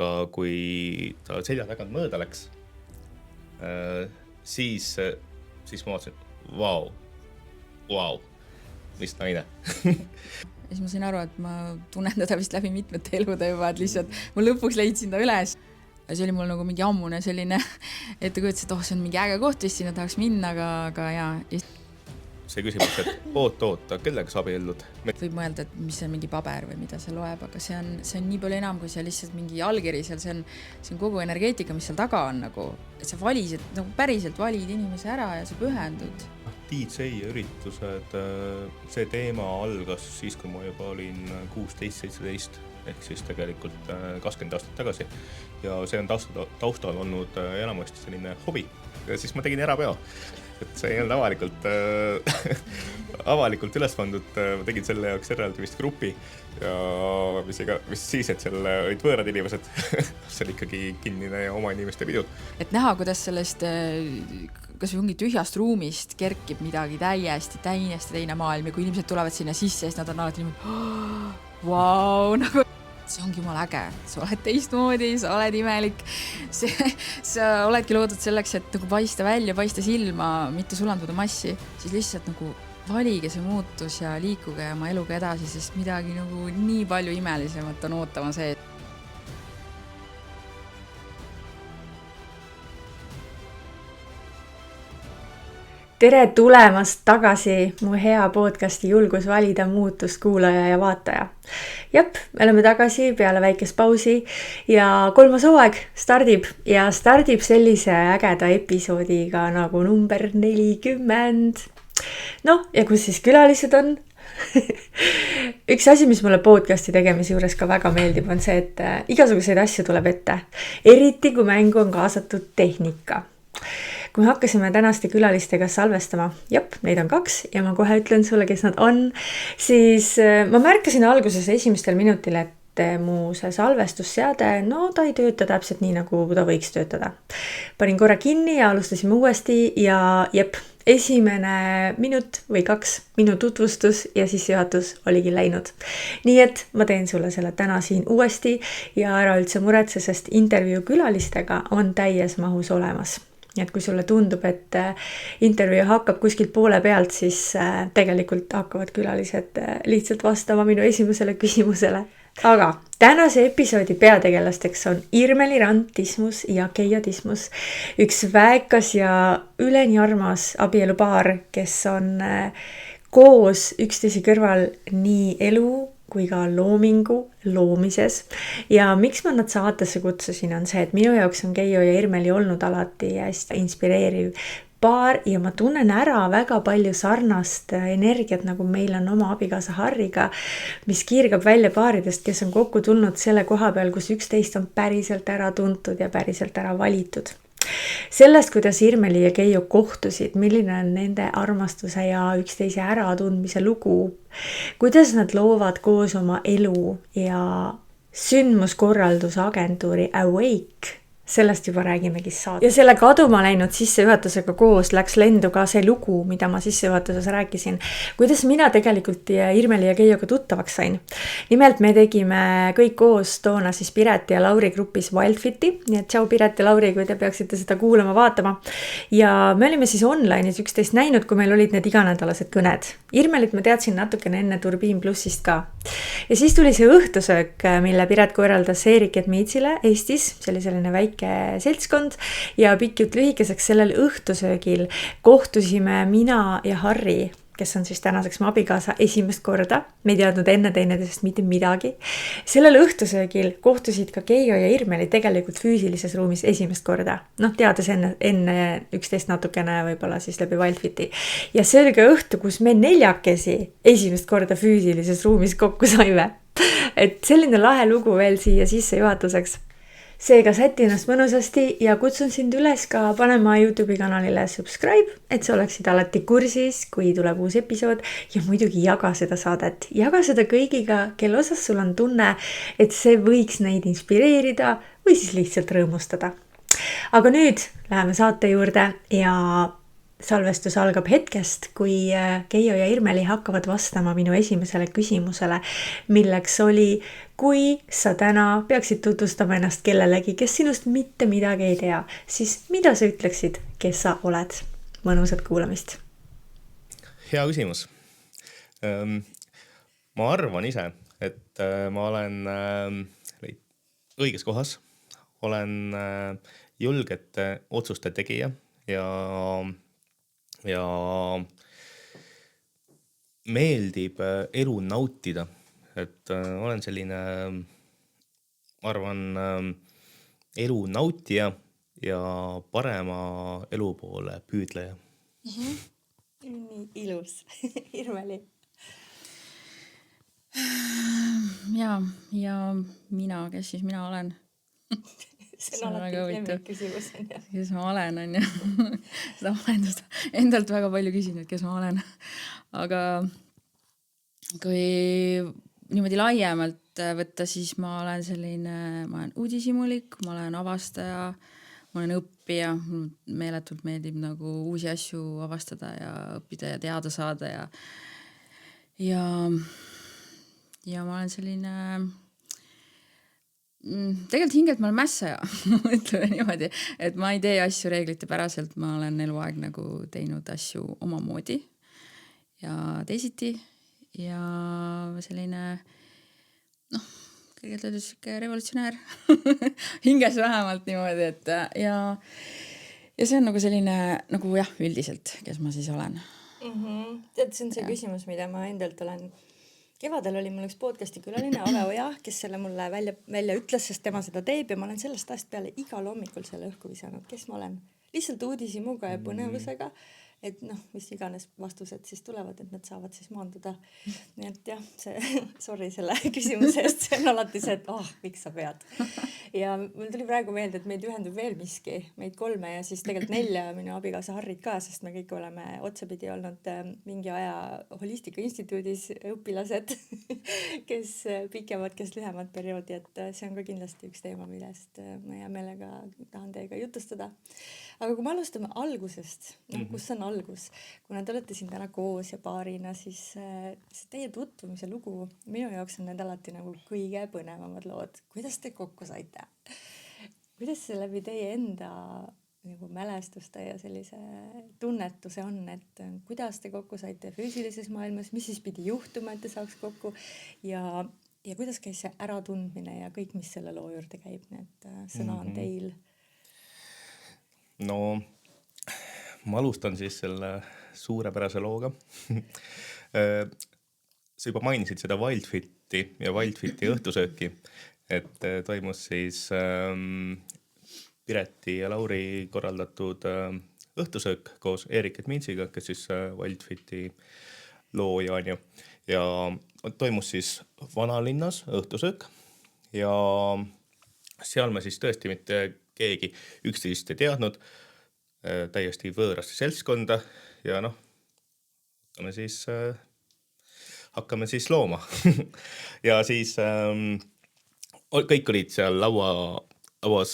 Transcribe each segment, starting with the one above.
Aga kui ta selja tagant mööda läks, siis ma vaatasin, vau, mis naine. Ja siis ma sain aru, et ma tunnen teda vist läbi mitmete elude juba, et lihtsalt ma lõpuks leidsin ta üles. Ja see oli mul nagu mingi ammune selline ettekujutus, et see on mingi äge koht, vist sinna tahaks minna, aga jaa. See küsimus, et oota, kellega sa abiellud? Võib mõelda, et mis on mingi paber või mida see loeb, aga see on nii palju enam, kui see lihtsalt mingi allkiri seal, see on kogu energeetika, mis seal taga on nagu, et sa valisid, nagu päriselt valid inimese ära ja sa pühendud. DJ üritused, see teema algas siis, kui ma juba olin 16-17, ehk siis tegelikult 20 aastat tagasi. Ja see on taustal olnud enamasti selline hobi. Ja siis ma tegin erapeo. Et see ei olnud avalikult üles pandud, ma tegin selle jaoks eraldi vist grupi ja mis siis, et seal olid võõrad inimesed, see oli ikkagi kinnine ja oma inimeste pidu. Et näha, kuidas sellest kas või mingi tühjast ruumist kerkib midagi täiesti teine maailm ja kui inimesed tulevad sinna sisse, siis nad on alati niimoodi, vau, nagu see ongi jumal äge, sa oled teistmoodi, sa oled imelik, sa oledki loodud selleks, et nagu paista välja, paista silma, mitte sulanduda massi, siis lihtsalt nagu valige see muutus ja liikuge oma eluga edasi, sest midagi nagu nii palju imelisemat on ootama see. Tere tulemast tagasi mu hea podcasti Julgus valida muutust kuulaja ja vaataja. Jep, me oleme tagasi peale väikest pausi ja 3. hooaeg stardib sellise ägeda episoodiga nagu number 40. No, ja kus siis külalised on? Üks asi, mis mulle podcasti tegemise juures ka väga meeldib, on see, et igasuguseid asju tuleb ette. Eriti, kui mängu on kaasatud tehnika. Kui me hakkasime tänaste külalistega salvestama, neid on 2 ja ma kohe ütlen sulle, kes nad on, siis ma märkasin alguses esimestel minutil, et mu see salvestusseade, ta ei tööta täpselt nii, nagu ta võiks töötada. Panin korra kinni ja alustasime uuesti ja esimene minut või 2 minu tutvustus ja sissejuhatus oligi läinud. Nii et ma teen sulle selle täna siin uuesti ja ära üldse muretse, sest intervjuu külalistega on täies mahus olemas. Nii et kui sulle tundub, et intervjuu hakkab kuskilt poole pealt, siis tegelikult hakkavad külalised lihtsalt vastama minu esimesele küsimusele. Aga tänase episoodi peategelasteks on Irmeli Rand Tismus ja Keijo Tismus. Üks väekas ja üleni armas abielupaar, kes on koos üksteise kõrval nii elu kui ka loomingu loomises. Ja miks ma nad saatesse kutsusin on see, et minu jaoks on Keijo ja Irmeli olnud alati hästi inspireeriv paar ja ma tunnen ära väga palju sarnast energiat, nagu meil on oma abikaasa Harriga, mis kiirgab välja paaridest, kes on kokku tulnud selle koha peal, kus üksteist on päriselt ära tuntud ja päriselt ära valitud. Sellest, kuidas Irmeli ja Keijo kohtusid, milline on nende armastuse ja üksteise äratundmise lugu, kuidas nad loovad koos oma elu ja sündmuskorraldusagentuuri Awake, sellest juba räägimegi saada. Ja selle kaduma läinud sissejuhatusega koos läks lendu ka see lugu, mida ma sissejuhatuses rääkisin. Kuidas mina tegelikult Irmeli ja Keijoga tuttavaks sain. Nimelt me tegime kõik koos toona siis Piret ja Lauri grupis Wildfiti. Nii et tšau Piret ja Lauri, kui te peaksite seda kuulama, vaatama. Ja me olime siis online'is üksteist näinud, kui meil olid need iganädalased kõned. Irmelit ma teadsin natukene enne Turbiin Plussist ka. Ja siis tuli see õhtusöök, mille Piret korraldas Eeriket Miitsile Eestis. See oli selline väike seltskond ja pikjut lühikeseks sellel õhtusöögil kohtusime mina ja Harri, kes on siis tänaseks mu abikaasa, esimest korda. Me ei teadnud enne teineteisest mitte midagi. Sellel õhtusöögil kohtusid ka Keijo ja Irmeli tegelikult füüsilises ruumis esimest korda. Teades enne üksteist natukene võib-olla siis läbi Wildfiti. Ja see oli ka õhtu, kus me 4 esimest korda füüsilises ruumis kokku saime. Et selline lahe lugu veel siia sisse juhatuseks. Seega säti ennast mõnusasti ja kutsun sind üles ka panema YouTube'i kanalile subscribe, et sa oleksid alati kursis, kui tuleb uus episood ja muidugi jaga seda saadet. Jaga seda kõigiga, kelle osas sul on tunne, et see võiks neid inspireerida või siis lihtsalt rõõmustada. Aga nüüd läheme saate juurde ja salvestus algab hetkest, kui Keijo ja Irmeli hakkavad vastama minu esimesele küsimusele, milleks oli, kui sa täna peaksid tutvustama ennast kellelegi, kes sinust mitte midagi ei tea, siis mida sa ütleksid, kes sa oled? Mõnusat kuulamist. Hea küsimus. Ma arvan ise, et ma olen õiges kohas, olen julgete otsuste tegija ja meeldib elu nautida, et olen selline, ma arvan, elu nautija ja parema elu poole püüdleja. Nii ilus. Irmeli. Ja mina, kes siis mina olen? See on alati lemmik küsimus. Kes ma olen, on ju. Seda ma olen endalt väga palju küsinud, kes ma olen. Aga kui niimoodi laiemalt võtta, siis ma olen uudishimulik, ma olen avastaja, ma olen õppija, meeletult meeldib nagu uusi asju avastada ja õppida ja teada saada ja ma olen selline tegelikult hingelt ma olen mässaja, ütleme niimoodi, et ma ei tee asju reeglite päraselt, ma olen eluaeg nagu teinud asju omamoodi ja teisiti ja selline kõigelt öeldes revolutsionäär hinges vähemalt niimoodi, et ja see on nagu selline nagu jah, üldiselt, kes ma siis olen. Tead, see on see küsimus, mida ma endalt olen. Kevadel oli mul üks podcasti külaline Ave Oja, kes selle mulle välja ütles, sest tema seda teeb ja ma olen sellest ajast peale igal hommikul selle õhku visanud, kes ma olen. Lihtsalt uudishimuga ja põnevusega, et mis iganes vastused siis tulevad, et nad saavad siis maanduda. Nii et jah, sorry selle küsimuse eest, see on alati see, et miks sa pead. Ja mul tuli praegu meelde, et meid ühendub veel miski, meid 3 ja siis tegelikult 4 minu abikaasa Harrit ka, sest me kõik oleme otsapidi olnud mingi aja Holistika Instituudis õpilased, kes pikemad, kes lühemad perioodi, et see on ka kindlasti üks teema, millest ma hea meelega tahan teiega jutustada. Aga kui me alustame algusest, kus on algus, kuna te olete siin täna koos ja paarina, siis see teie tutvumise lugu, minu jaoks on need alati nagu kõige põnevamad lood. Kuidas te kokku saite? Kuidas see läbi teie enda nagu mälestuste ja sellise tunnetuse on, et kuidas te kokku saite füüsilises maailmas, mis siis pidi juhtuma, et te saaks kokku ja kuidas käis see äratundmine ja kõik, mis selle loo juurde käib, need sõna on teil? No, ma alustan siis selle suurepärase looga. Sa juba mainisid seda Wildfiti ja Wildfiti õhtusööki, et toimus siis Pireti ja Lauri korraldatud õhtusöök koos Erik Edminsiga, kes siis Wildfiti looja on ju. Ja toimus siis vanalinnas õhtusöök ja seal me siis tõesti mitte keegi üksteist ei teadnud, täiesti võõraste seltskonda ja hakkame siis looma. Ja siis kõik olid seal lauas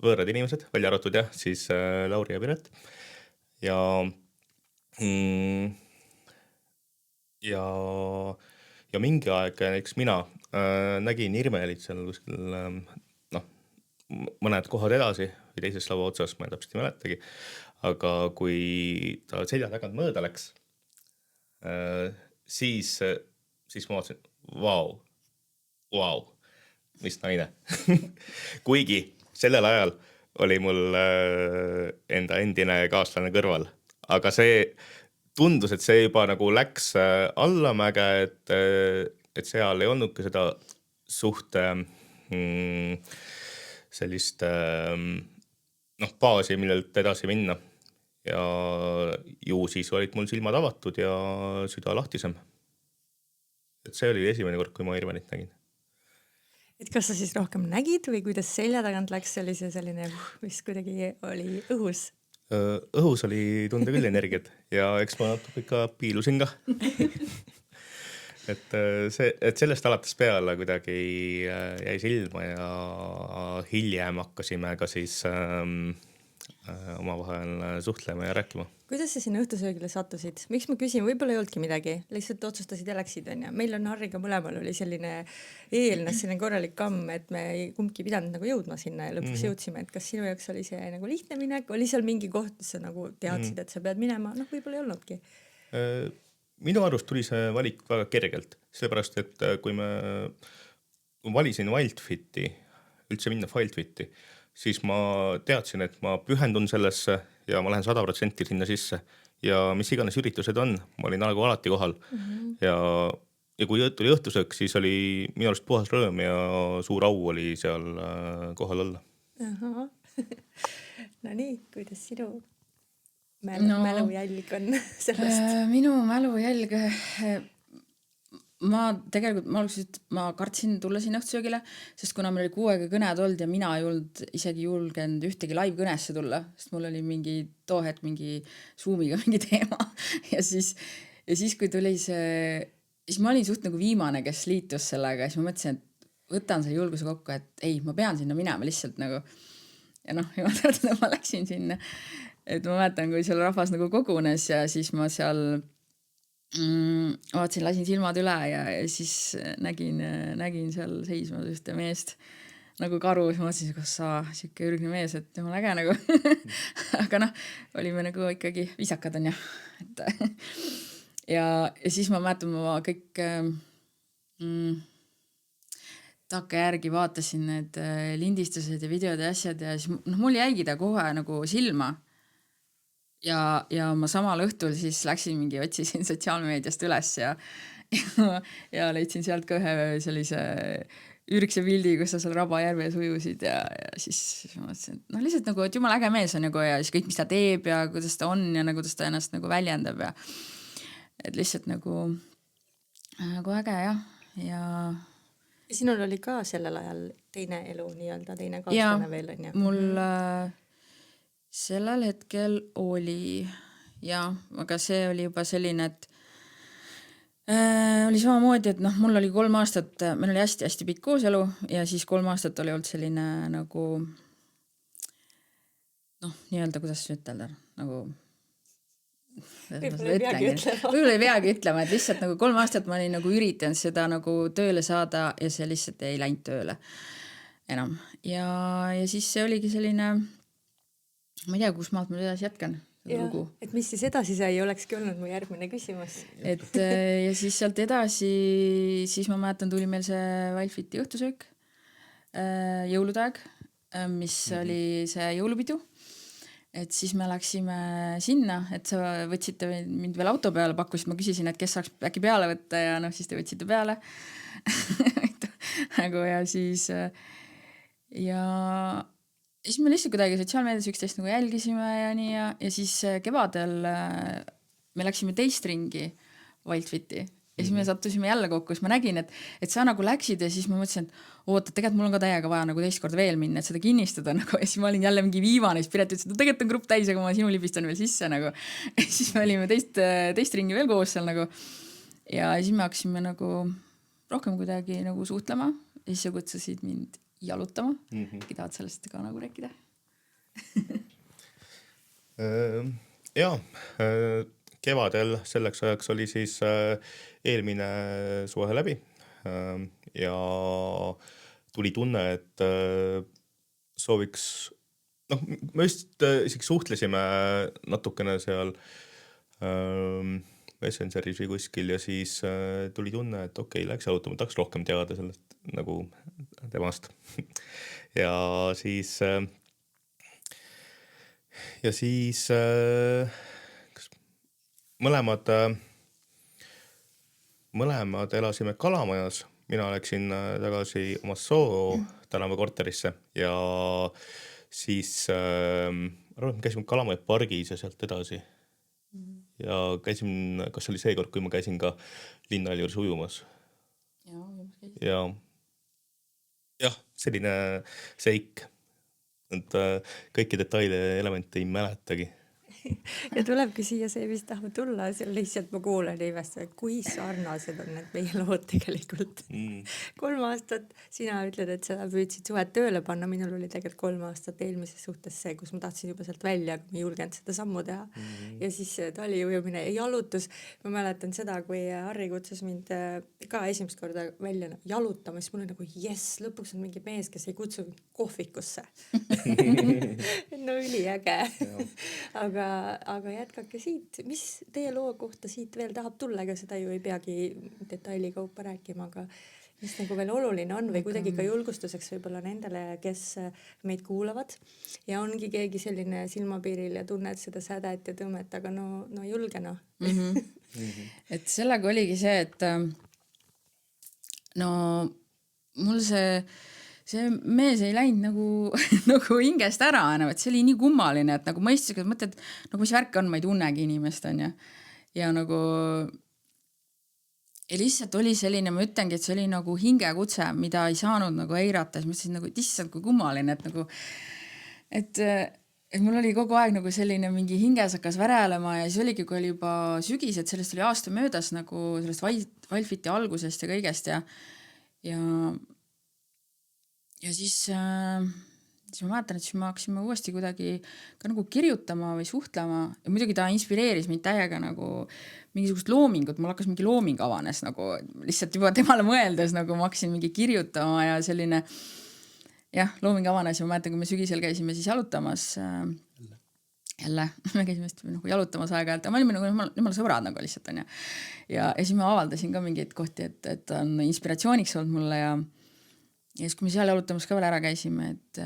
võõrad inimesed, välja arvatud jah, siis Lauri ja Piret. Ja mingi aeg näiteks mina nägin Irmelit seal kuskil mõned kohad edasi või teises laua otsas, ma täpselt ei mäletagi, aga kui ta selja tagant mööda läks, siis ma vaatasin, vau, mis naine. Kuigi sellel ajal oli mul enda endine kaaslane kõrval, aga see tundus, et see juba nagu läks allamäge, et seal ei olnudki seda suht sellist baasi, millelt edasi minna. Ja ju siis olid mul silmad avatud ja süda lahtisem. Et see oli esimene kord, kui ma Irmenit nägin. Et kas sa siis rohkem nägid või kuidas selja tagant läks, oli see selline, mis kuidagi oli õhus? Õhus oli tunda küll energiat ja eks ma natuke ikka piilusin ka. Et sellest alates peale kuidagi jäi silma ja hiljem hakkasime ka siis omavahel suhtlema ja rääkima. Kuidas sa sinna õhtusöögile sattusid? Miks ma küsin, võib-olla ei olnudki midagi, lihtsalt otsustasid ja läksid, on ju. Meil on Harriga mõlemal oli selline eelnes selline korralik kamm, et me kumbki pidanud nagu jõudma sinna ja lõpuks jõudsime, et kas sinu jaoks oli see nagu lihtne minek, oli seal mingi koht, kus sa nagu teadsid, et sa pead minema, noh, võib-olla ei olnudki. Minu arust tuli see valik väga kergelt, sellepärast, et kui ma valisin Wildfiti, üldse minna Wildfiti, siis ma teadsin, et ma pühendun sellesse ja ma lähen 100% sinna sisse ja mis iganes üritused on, ma olin nagu alati kohal ja kui tuli õhtusöök, siis oli minu arust puhas rõõm ja suur au oli seal kohal olla. No nii, kuidas sinu mälujälg on sellest? Minu mälujälg... Ma kartsin tulla siin õhtusöögile, sest kuna meil oli 6 kõned olnud ja mina ei olnud isegi julgenud ühtegi live kõnesse tulla, sest mul oli mingi too hetk mingi Zoomiga mingi teema ja siis kui tuli see, siis ma olin suht nagu viimane, kes liitus sellega ja siis ma mõtlesin, et võtan selle julguse kokku, et ei, ma pean sinna minema lihtsalt nagu ja noh, ma läksin sinna, et ma mäletan, kui seal rahvas nagu kogunes ja siis ma seal vaatasin, lasin silmad üle ja siis nägin seal seisma ühte meest nagu karu, siis ma mõtlesin, kas sa siuke ürgne mees, et jumal äge nagu aga noh, olime nagu ikkagi viisakad on ja ja siis ma mäletan, ma kõik takke järgi vaatasin need lindistused ja videod ja asjad ja siis mul jäigi ta kohe nagu silma ja ma samal õhtul siis läksin mingi, otsisin sotsiaalmeediast üles ja leidsin sealt ka ühe sellise ürgse pildi, kus sa seal Rabajärves ujusid ja siis ma mõtlesin, et noh, lihtsalt nagu, et jumal äge mees on nagu ja siis kõik, mis ta teeb ja kuidas ta on ja nagu, kuidas ta ennast nagu väljendab ja et lihtsalt nagu äge ja sinul oli ka sellel ajal teine elu nii-öelda, teine kaaslane veel on ju? Mul sellel hetkel oli ja, aga see oli juba selline, et oli samamoodi, et noh, mul oli 3 aastat, meil oli hästi pikk kooselu ja siis 3 aastat oli olnud selline nagu noh, nii-öelda, kuidas ütelda, nagu võib-olla ei peagi ütlema, et lihtsalt nagu 3 aastat ma olin nagu üritanud seda nagu tööle saada ja see lihtsalt ei läinud tööle enam ja siis see oligi selline ma ei tea, kus maalt ma edasi jätkan lugu. Et mis siis edasi sai, olekski olnud mu järgmine küsimus. Et ja siis sealt edasi, siis ma mäletan, tuli meil see Wildfiti õhtusöök, jõulude aeg, mis oli see jõulupidu. Et siis me läksime sinna, et sa võtsite mind veel auto peale, pakkusid, ma küsisin, et kes saaks äkki peale võtta ja noh, siis te võtsite peale. Nagu ja siis siis me lihtsalt kuidagi sotsiaalmeedias üksteist nagu jälgisime ja nii ja siis kevadel me läksime teist ringi Wildfiti ja siis me sattusime jälle kokku, siis ma nägin, et sa nagu läksid ja siis ma mõtlesin, et oota, tegelikult mul on ka täiega vaja nagu teist korda veel minna, et seda kinnistada nagu ja siis ma olin jälle mingi viimane, siis Piret ütles, et tegelikult on grupp täis, aga ma sinu libistan veel sisse nagu ja siis me olime teist ringi veel koos seal nagu ja siis me hakkasime nagu rohkem kuidagi nagu suhtlema ja siis sa kutsusid mind jalutama. Tahad sellest ka nagu rääkida? Kevadel selleks ajaks oli siis eelmine suve läbi ja tuli tunne, et sooviks, noh, me vist isegi suhtlesime natukene seal Messengeris või kuskil ja siis tuli tunne, et okei, läks jalutama, tahaks rohkem teada sellest nagu temast ja siis mõlemad elasime Kalamajas, mina läksin tagasi oma Soo tänava korterisse ja siis käisime Kalamaja pargis ja sealt edasi ja käisin, kas oli see kord, kui ma käisin ka linna juures ujumas ja selline seik, et kõiki detaile ja elemente ei mäletagi. ja tulebki siia see, mis tahab tulla, seal lihtsalt ma kuulen ja imestan, et kui sarnased on need meie lood tegelikult. 3 aastat, sina ütled, et sa püüdsid suhet tööle panna, minul oli tegelikult 3 aastat eelmises suhtes see, kus ma tahtsin juba sealt välja, aga ma ei julgenud seda sammu teha. Ja siis tali ujumine ja jalutus. Ma mäletan seda, kui Harri kutsus mind ka esimest korda välja jalutama, siis mul oli nagu jess, lõpuks on mingi mees, kes ei kutsu kohvikusse. No üliäge. aga jätkake siit, mis teie loo kohta siit veel tahab tulla, ega seda ju ei peagi detaili kaupa rääkima, aga mis nagu veel oluline on või kuidagi ka julgustuseks võib-olla nendele, kes meid kuulavad ja ongi keegi selline silmapiiril ja tunned seda sädet ja tõmmet, aga no julge noh. Et sellega oligi see, et no mul see mees ei läinud nagu hingest ära enam, et see oli nii kummaline, et nagu mõistusega mõtled, nagu mis värk on, ma ei tunnegi inimest, on ju. Ja nagu ja lihtsalt oli selline, ma ütlengi, et see oli nagu hingekutse, mida ei saanud nagu eirata, siis mõtlesin nagu, et issand, kui kummaline, et nagu et mul oli kogu aeg nagu selline mingi hinges hakkas värelema ja siis oligi, kui oli juba sügis, et sellest oli aasta möödas nagu sellest Wildfiti algusest ja kõigest ja siis ma mäletan, et siis me hakkasime uuesti kuidagi ka nagu kirjutama või suhtlema ja muidugi ta inspireeris mind täiega nagu mingisugust loomingut, mul hakkas mingi looming avanes nagu lihtsalt juba temale mõeldes, nagu ma hakkasin mingi kirjutama ja selline jah, looming avanes ja ma mäletan, kui me sügisel käisime siis jalutamas jälle, me käisime nagu jalutamas aeg-ajalt ja me olime nagu jumala sõbrad nagu lihtsalt on ja siis ma avaldasin ka mingeid kohti, et on inspiratsiooniks olnud mulle ja siis kui me seal jalutamas ka veel ära käisime, et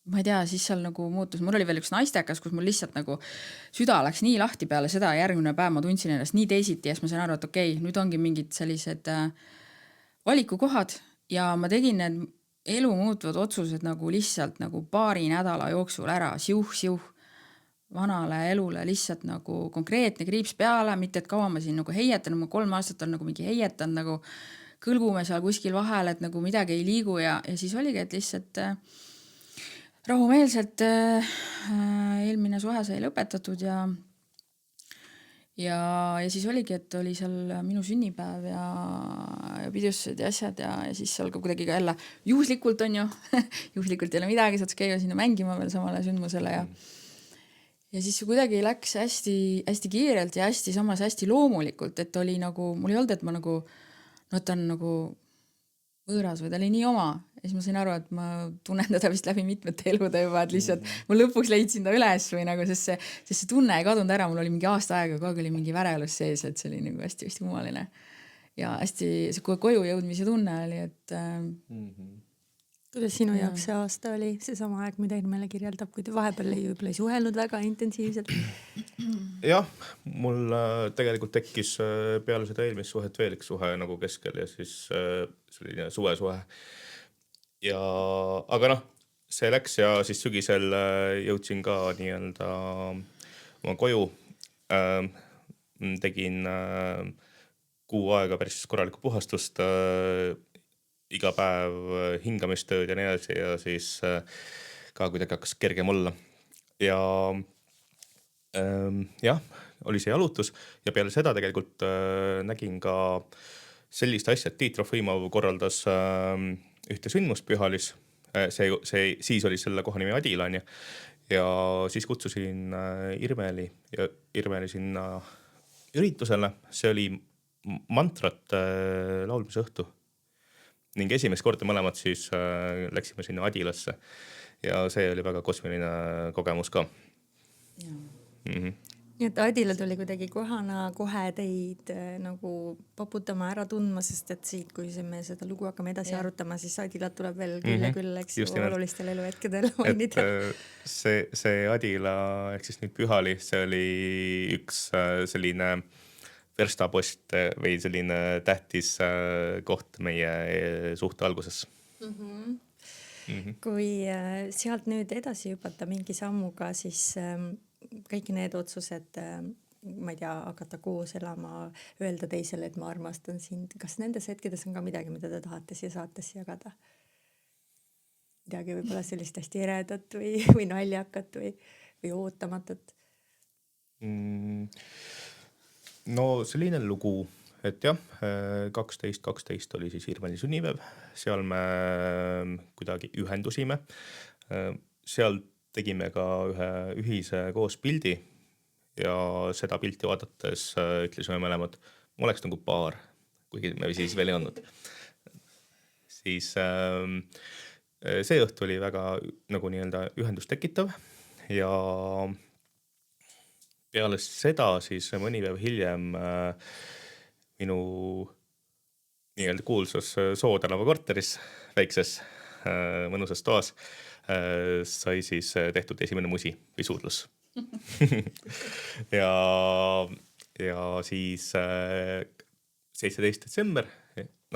ma ei tea, siis seal nagu muutus, mul oli veel üks naistekas, kus mul lihtsalt nagu süda läks nii lahti peale seda, järgmine päev ma tundsin ennast nii teisiti ja siis ma sain aru, et okei, nüüd ongi mingid sellised valikukohad ja ma tegin need elu muutuvad otsused nagu lihtsalt nagu paari nädala jooksul ära, siuh, vanale elule lihtsalt nagu konkreetne kriips peale, mitte et kaua ma siin nagu heietan, ma 3 aastat on nagu mingi heietan nagu kõlgume seal kuskil vahel, et nagu midagi ei liigu ja siis oligi, et lihtsalt rahumeelselt eelmine suhe sai lõpetatud ja siis oligi, et oli seal minu sünnipäev ja pidustused ja asjad ja siis seal ka kuidagi ka jälle juhuslikult on ju, juhuslikult ei ole midagi, saad käia sinna mängima veel samale sündmusele ja siis see kuidagi läks hästi kiirelt ja samas hästi loomulikult, et oli nagu, mul ei olnud, et ma nagu no ta on nagu võõras või ta oli nii oma ja siis ma sain aru, et ma tunnen teda vist läbi mitmete elude juba, et lihtsalt ma lõpuks leidsin ta üles või nagu, sest see tunne ei kadunud ära, mul oli mingi aasta aega, kogu aeg oli mingi värelus sees, et see oli nagu hästi kummaline ja hästi see koju jõudmise tunne oli, et Kuidas sinu jaoks see aasta oli, see sama aeg, mida meile kirjeldab, kui te vahepeal ei suhelnud väga intensiivselt? Jah, mul tegelikult tekkis peale seda eelmist suhet veel üks suhe nagu keskel ja siis selline suvesuhe. Aga noh, see läks ja siis sügisel jõudsin ka nii-öelda oma koju. Tegin kuu aega päris korralikku puhastust, iga päev hingamistööd ja nii edasi ja siis ka kuidagi hakkas kergem olla. Ja jah, oli see jalutus ja peale seda tegelikult nägin ka sellist asja, et Tiit Trofimov korraldas ühte sündmust Pühalis. Siis oli selle koha nimi Adilani ja siis kutsusin Irmeli sinna üritusele. See oli mantrat laulmise õhtu. Ning esimest korda mõlemad siis läksime sinna Adilasse ja see oli väga kosmiline kogemus ka. Nii et Adila tuli kuidagi kohe teid nagu poputama ära tundma, sest et siit, kui me seda lugu hakkame edasi arutama, siis Adilat tuleb veel küll, eks ju, olulistel eluhetkedel mainida. See Adila, ehk siis nüüd Pühali, see oli üks selline verstapost või selline tähtis koht meie suhte alguses. Kui sealt nüüd edasi hüpata mingi sammuga, siis kõik need otsused, ma ei tea, hakata koos elama, öelda teisele, et ma armastan sind. Kas nendes hetkedes on ka midagi, mida te tahate siia saatesse jagada? Midagi võib-olla sellist hästi eredat või naljakat või või ootamatut? No selline lugu, et jah, 12.12 oli siis Irveni sünnipäev, seal me kuidagi ühendusime. Seal tegime ka ühe ühise koos pildi ja seda pilti vaadates ütlesime mõlemad, ma oleks nagu paar, kuigi me siis veel ei olnud. Siis see õhtu oli väga nagu nii-öelda ühendust tekitav ja peale seda siis mõni päev hiljem minu nii-öelda kuulsas Soo tänava korteris, väikses mõnusas toas, sai siis tehtud esimene musi või suudlus. ja siis 17. detsember,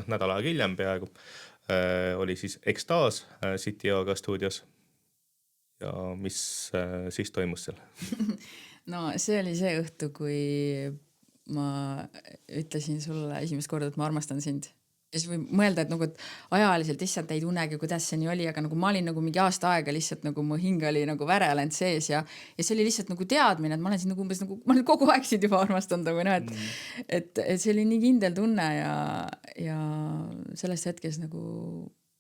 nädal aega hiljem peaaegu, oli siis Ekstaas City Yoga stuudios. Ja mis siis toimus seal? No see oli see õhtu, kui ma ütlesin sulle esimest korda, et ma armastan sind. Ja siis võib mõelda, et nagu et ajaliselt lihtsalt ei tunnegi, kuidas see nii oli, aga nagu ma olin nagu mingi aasta aega lihtsalt nagu mu hing oli nagu värelend sees ja see oli lihtsalt nagu teadmine, et ma olen siin nagu umbes nagu, ma olen kogu aeg sind juba armastanud, aga noh, et see oli nii kindel tunne ja sellest hetkes nagu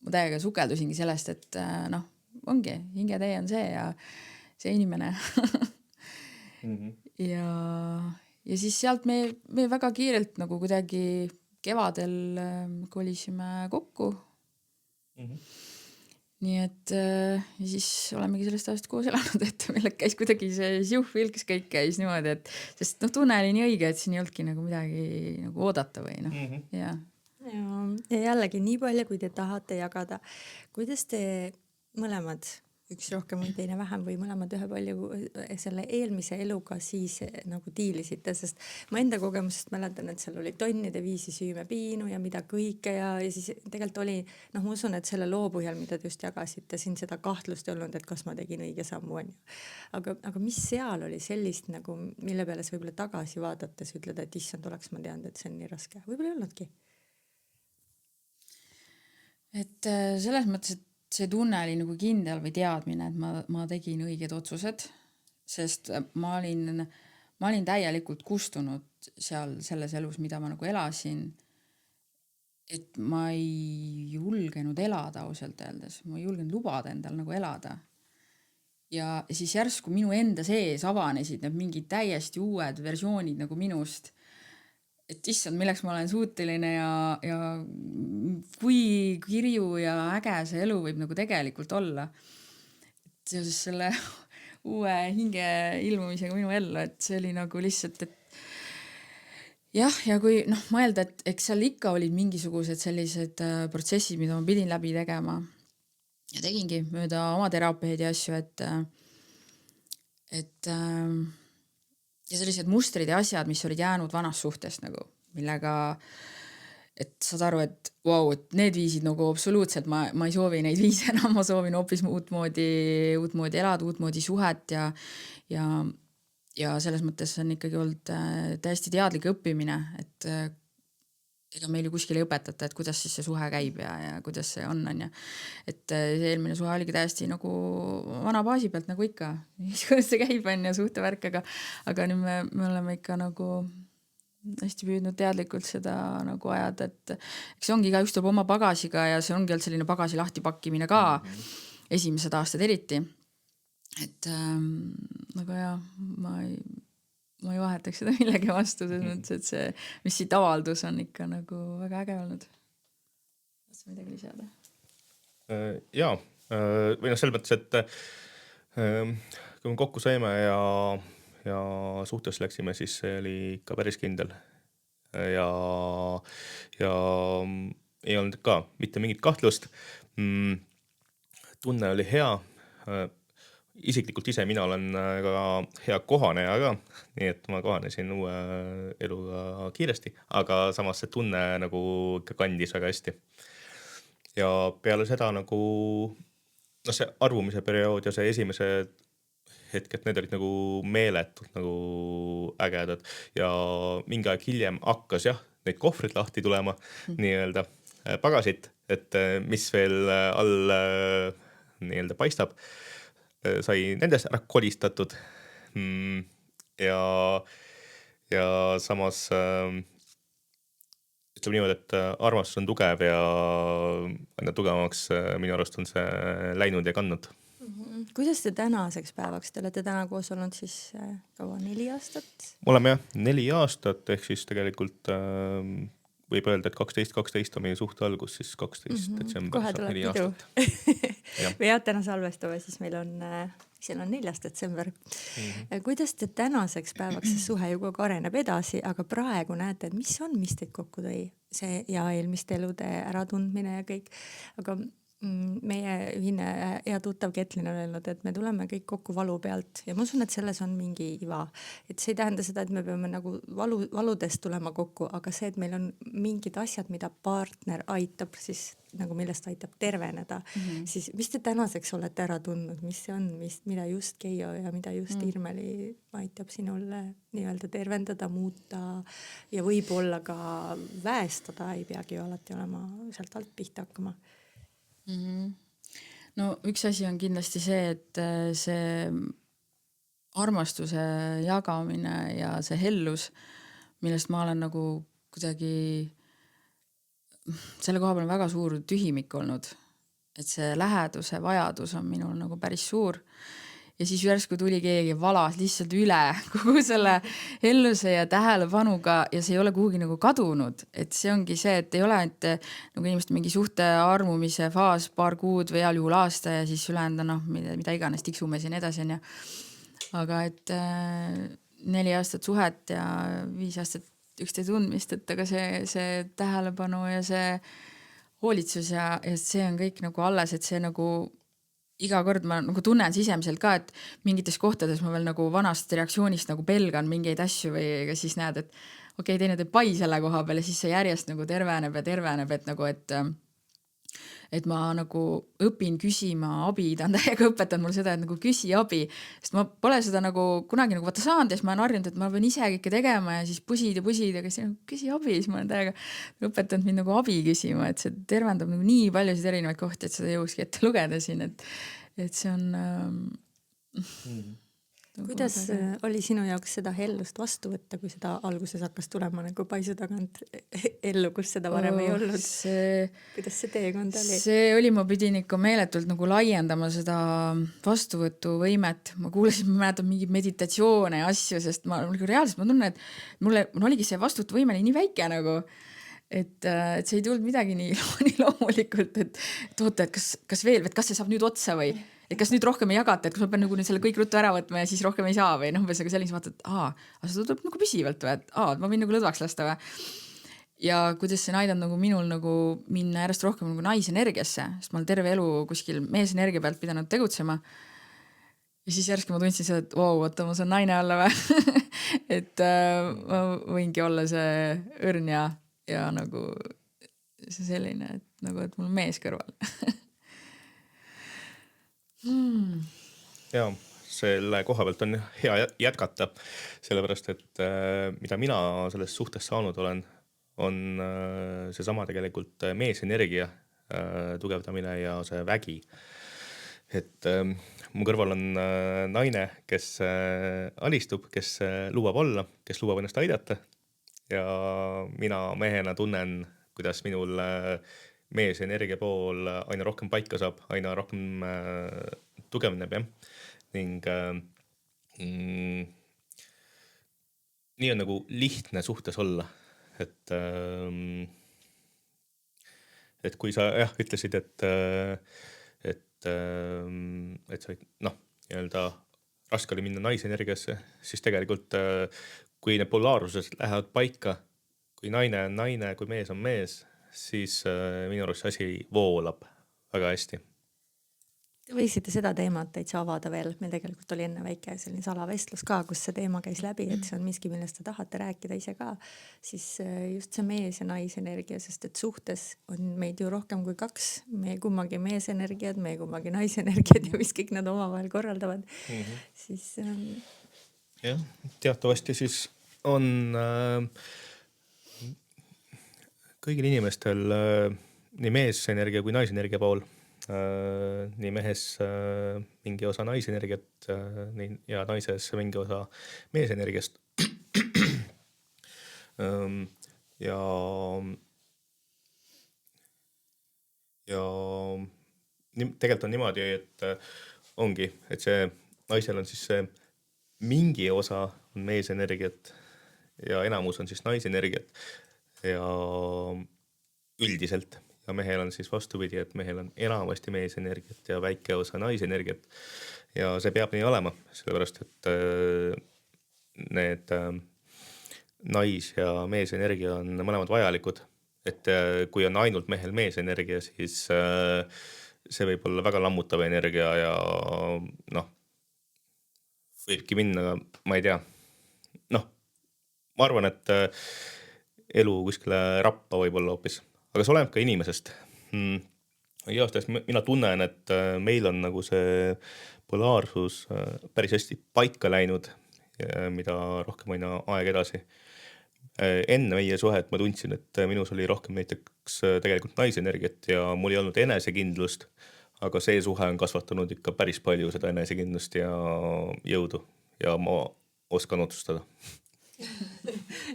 ma täiega sukeldusingi sellest, et noh, ongi, hingetee on see ja see inimene. ja siis sealt me väga kiirelt nagu kuidagi kevadel kolisime kokku. Nii et ja siis olemegi sellest ajast koos elanud, et meil käis kuidagi see siuh-vilks kõik käis niimoodi, et sest noh, tunne oli nii õige, et siin ei olnudki nagu midagi nagu oodata või noh, ja jällegi nii palju, kui te tahate jagada. Kuidas te mõlemad, üks rohkem või teine vähem või mõlemad ühe palju selle eelmise eluga siis nagu diilisite, sest ma enda kogemusest mäletan, et seal oli tonnide viisi süümepiinu ja mida kõike ja siis tegelikult oli, noh, ma usun, et selle loo põhjal, mida te just jagasite, siin seda kahtlust ei olnud, et kas ma tegin õige sammu on ju. Aga mis seal oli sellist nagu, mille peale sa võib-olla tagasi vaadates ütled, et issand, oleks ma teadnud, et see on nii raske. Võib-olla ei olnudki. Et selles mõttes, et see tunne oli nagu kindel või teadmine, et ma tegin õiged otsused, sest ma olin täielikult kustunud seal selles elus, mida ma nagu elasin, et ma ei julgenud elada ausalt öeldes, ma ei julgenud lubada endal nagu elada. Ja siis järsku minu enda sees avanesid need mingid täiesti uued versioonid nagu minust, et issand, milleks ma olen suuteline ja kui kirju ja äge see elu võib nagu tegelikult olla. Et seoses selle uue hinge ilmumisega minu ellu, et see oli nagu lihtsalt, et jah, ja kui noh, mõelda, et eks seal ikka olid mingisugused sellised protsessid, mida ma pidin läbi tegema ja tegingi mööda oma teraapiaid ja asju, et ja sellised mustrid ja asjad, mis olid jäänud vanast suhtest nagu, millega, et saad aru, et wow, et need viisid nagu absoluutselt, ma ei soovi neid viise enam, ma soovin hoopis uutmoodi elada, uutmoodi suhet ja selles mõttes on ikkagi olnud täiesti teadlik õppimine, et ega meil ju kuskil ei õpetata, et kuidas siis see suhe käib ja kuidas see on ja. Et see eelmine suhe oligi täiesti nagu vana baasi pealt nagu ikka, kuidas see käib on ja suhtevärk, aga nüüd me oleme ikka nagu hästi püüdnud teadlikult seda nagu ajada, et eks see ongi ka just oma bagasiga ja see ongi olnud selline bagasi lahti pakkimine ka esimesed aastad eriti. Et aga ja, ma ei vahetaks seda millegi vastu, selles mõttes, et see, mis siit avaldus on ikka nagu väga äge olnud. Kas midagi lisada? Jaa, või noh, selles mõttes, et kui me kokku saime ja suhtes läksime, siis see oli ikka päris kindel. Ja ei olnud ka mitte mingit kahtlust. Tunne oli hea. Isiklikult ise mina olen ka hea kohaneja ka, nii et ma kohanesin uue eluga kiiresti, aga samas see tunne nagu ikka kandis väga hästi. Ja peale seda nagu see arvumise periood ja see esimese hetked, need olid nagu meeletult nagu ägedad ja mingi aeg hiljem hakkas jah, neid kohvrid lahti tulema, nii-öelda pagasit, et mis veel all nii-öelda paistab. sai nendest ära kolistatud. Ja samas ütleme niimoodi, et armastus on tugev ja aina tugevamaks minu arust on see läinud ja kandnud. Kuidas te tänaseks päevaks, te olete täna koos olnud siis kaua 4 aastat? Oleme jah 4 aastat, ehk siis tegelikult võib öelda, et 12 on meie suhte algus, siis 12 detsember Kohe saab tuleb 4 pidu. aastat. Või jah, täna salvestame, siis meil on 4. detsember. Kuidas te tänaseks päevaks, see suhe ju kogu areneb edasi, aga praegu näete, et mis teid kokku tõi? See ja eelmiste elude äratundmine ja kõik. Aga meie ühine hea tuttav Ketlin on öelnud, et me tuleme kõik kokku valu pealt ja ma usun, et selles on mingi iva. Et see ei tähenda seda, et me peame nagu valudest tulema kokku, aga see, et meil on mingid asjad, mida partner aitab, siis nagu millest aitab terveneda, siis mis te tänaseks olete ära tundnud, mis see on, mida just Keijo ja mida just Irmeli aitab sinul nii-öelda tervendada, muuta ja võib-olla ka väestada, ei peagi ju alati olema sealt alt pihta hakkama. No üks asi on kindlasti see, et see armastuse jagamine ja see hellus, millest ma olen nagu kuidagi selle koha peal on väga suur tühimik olnud, et see läheduse vajadus on minul nagu päris suur ja siis järsku tuli keegi valas lihtsalt üle kogu selle helluse ja tähelepanuga ja see ei ole kuhugi nagu kadunud, et see ongi see, et ei ole ainult nagu inimesed mingi suhte armumise faas paar kuud või heal juhul aasta ja siis ülejäänud mida iganes tiksume siin edasi on ja aga et 4 aastat suhet ja 5 aastat üksteise tundmist, et aga see tähelepanu ja see hoolitsus ja see on kõik nagu alles, et see nagu iga kord ma nagu tunnen sisemiselt ka, et mingites kohtades ma veel nagu vanast reaktsioonist nagu pelgan mingeid asju või siis näed, et okei, teine teeb pai selle koha peal ja siis see järjest nagu terveneb, et nagu, et ma nagu õpin küsima abi, ta on täiega õpetanud mul seda, et nagu küsi abi, sest ma pole seda nagu kunagi nagu vaata saanud ja siis ma olen harjunud, et ma pean ise kõike tegema ja siis pusid, aga siis küsi abi, siis ma olen täiega õpetanud mind nagu abi küsima, et see tervendab nagu nii paljusid erinevaid kohti, et seda jõuski ette lugeda siin, et see on Kuidas oli sinu jaoks seda hellust vastu võtta, kui seda alguses hakkas tulema nagu paisu tagant ellu, kus seda varem ei olnud? Kuidas see teekond oli? See oli, ma pidin ikka meeletult nagu laiendama seda vastuvõtuvõimet. Ma kuulasin, ma mäletan mingeid meditatsioone ja asju, sest ma reaalselt ma tunnen, et mulle oligi see vastuvõtuvõime nii väike nagu, et see ei tulnud midagi nii loomulikult, et oota, et kas veel, et kas see saab nüüd otsa või et kas nüüd rohkem ei jagata, et kas ma pean nagu nüüd selle kõik ruttu ära võtma ja siis rohkem ei saa või aga sellise vaata, et aga seda tuleb nagu püsivalt või, et ma võin nagu lõdvaks lasta või. Ja kuidas see on aidanud nagu minul nagu minna järjest rohkem nagu naisenergiasse, sest ma olen terve elu kuskil meesenergia pealt pidanud tegutsema. Ja siis järsku ma tundsin seda, et oota, ma saan naine olla või. et ma võingi olla see õrn ja nagu see selline, et nagu, et mul on mees kõrval. Ja selle koha pealt on hea jätkata, sellepärast, et mida mina selles suhtes saanud olen, on seesama tegelikult meesenergia tugevdamine ja see vägi. Et mu kõrval on naine, kes alistub, kes lubab olla, kes lubab ennast aidata ja mina mehena tunnen, kuidas minul meesenergia pool aina rohkem paika saab, aina rohkem tugevneb jah. Ning nii on nagu lihtne suhtes olla. Et kui sa ütlesid, et sa nii-öelda raske oli minna naisenergiasse, siis tegelikult kui need polaarsused lähevad paika, kui naine on naine, kui mees on mees, siis minu arust asi voolab väga hästi. Te võisite seda teemat täitsa avada veel, meil tegelikult oli enne väike selline salavestlus ka, kus see teema käis läbi, et see on miski, millest te tahate rääkida ise ka, siis just see mees ja naisenergia, sest et suhtes on meid ju rohkem kui 2, me kummagi meesenergiad, me kummagi naisenergiad ja mis kõik nad omavahel korraldavad. Siis jah, teatavasti siis on kõigil inimestel nii meesenergia kui naisenergia pool nii mehes mingi osa naisenergiat ja naises mingi osa meesenergiast. ja tegelikult on niimoodi, et ongi, et see naisel on siis see mingi osa on meesenergiat ja enamus on siis naisenergiat ja üldiselt. Ja mehel on siis vastupidi, et mehel on enamasti meesenergiat ja väike osa naisenergiat. Ja see peab nii olema, sellepärast, et need nais- ja meesenergia on mõlemad vajalikud. Et kui on ainult mehel meesenergia, siis see võib olla väga lammutav energia ja võibki minna, ma ei tea. Ma arvan, et elu kuskile rappa võib olla hoopis, aga see oleneb ka inimesest. Igastahes mina tunnen, et meil on nagu see polaarsus päris hästi paika läinud, mida rohkem aina aeg edasi. Enne meie suhet ma tundsin, et minus oli rohkem näiteks tegelikult naisenergiat ja mul ei olnud enesekindlust, aga see suhe on kasvatanud ikka päris palju seda enesekindlust ja jõudu ja ma oskan otsustada.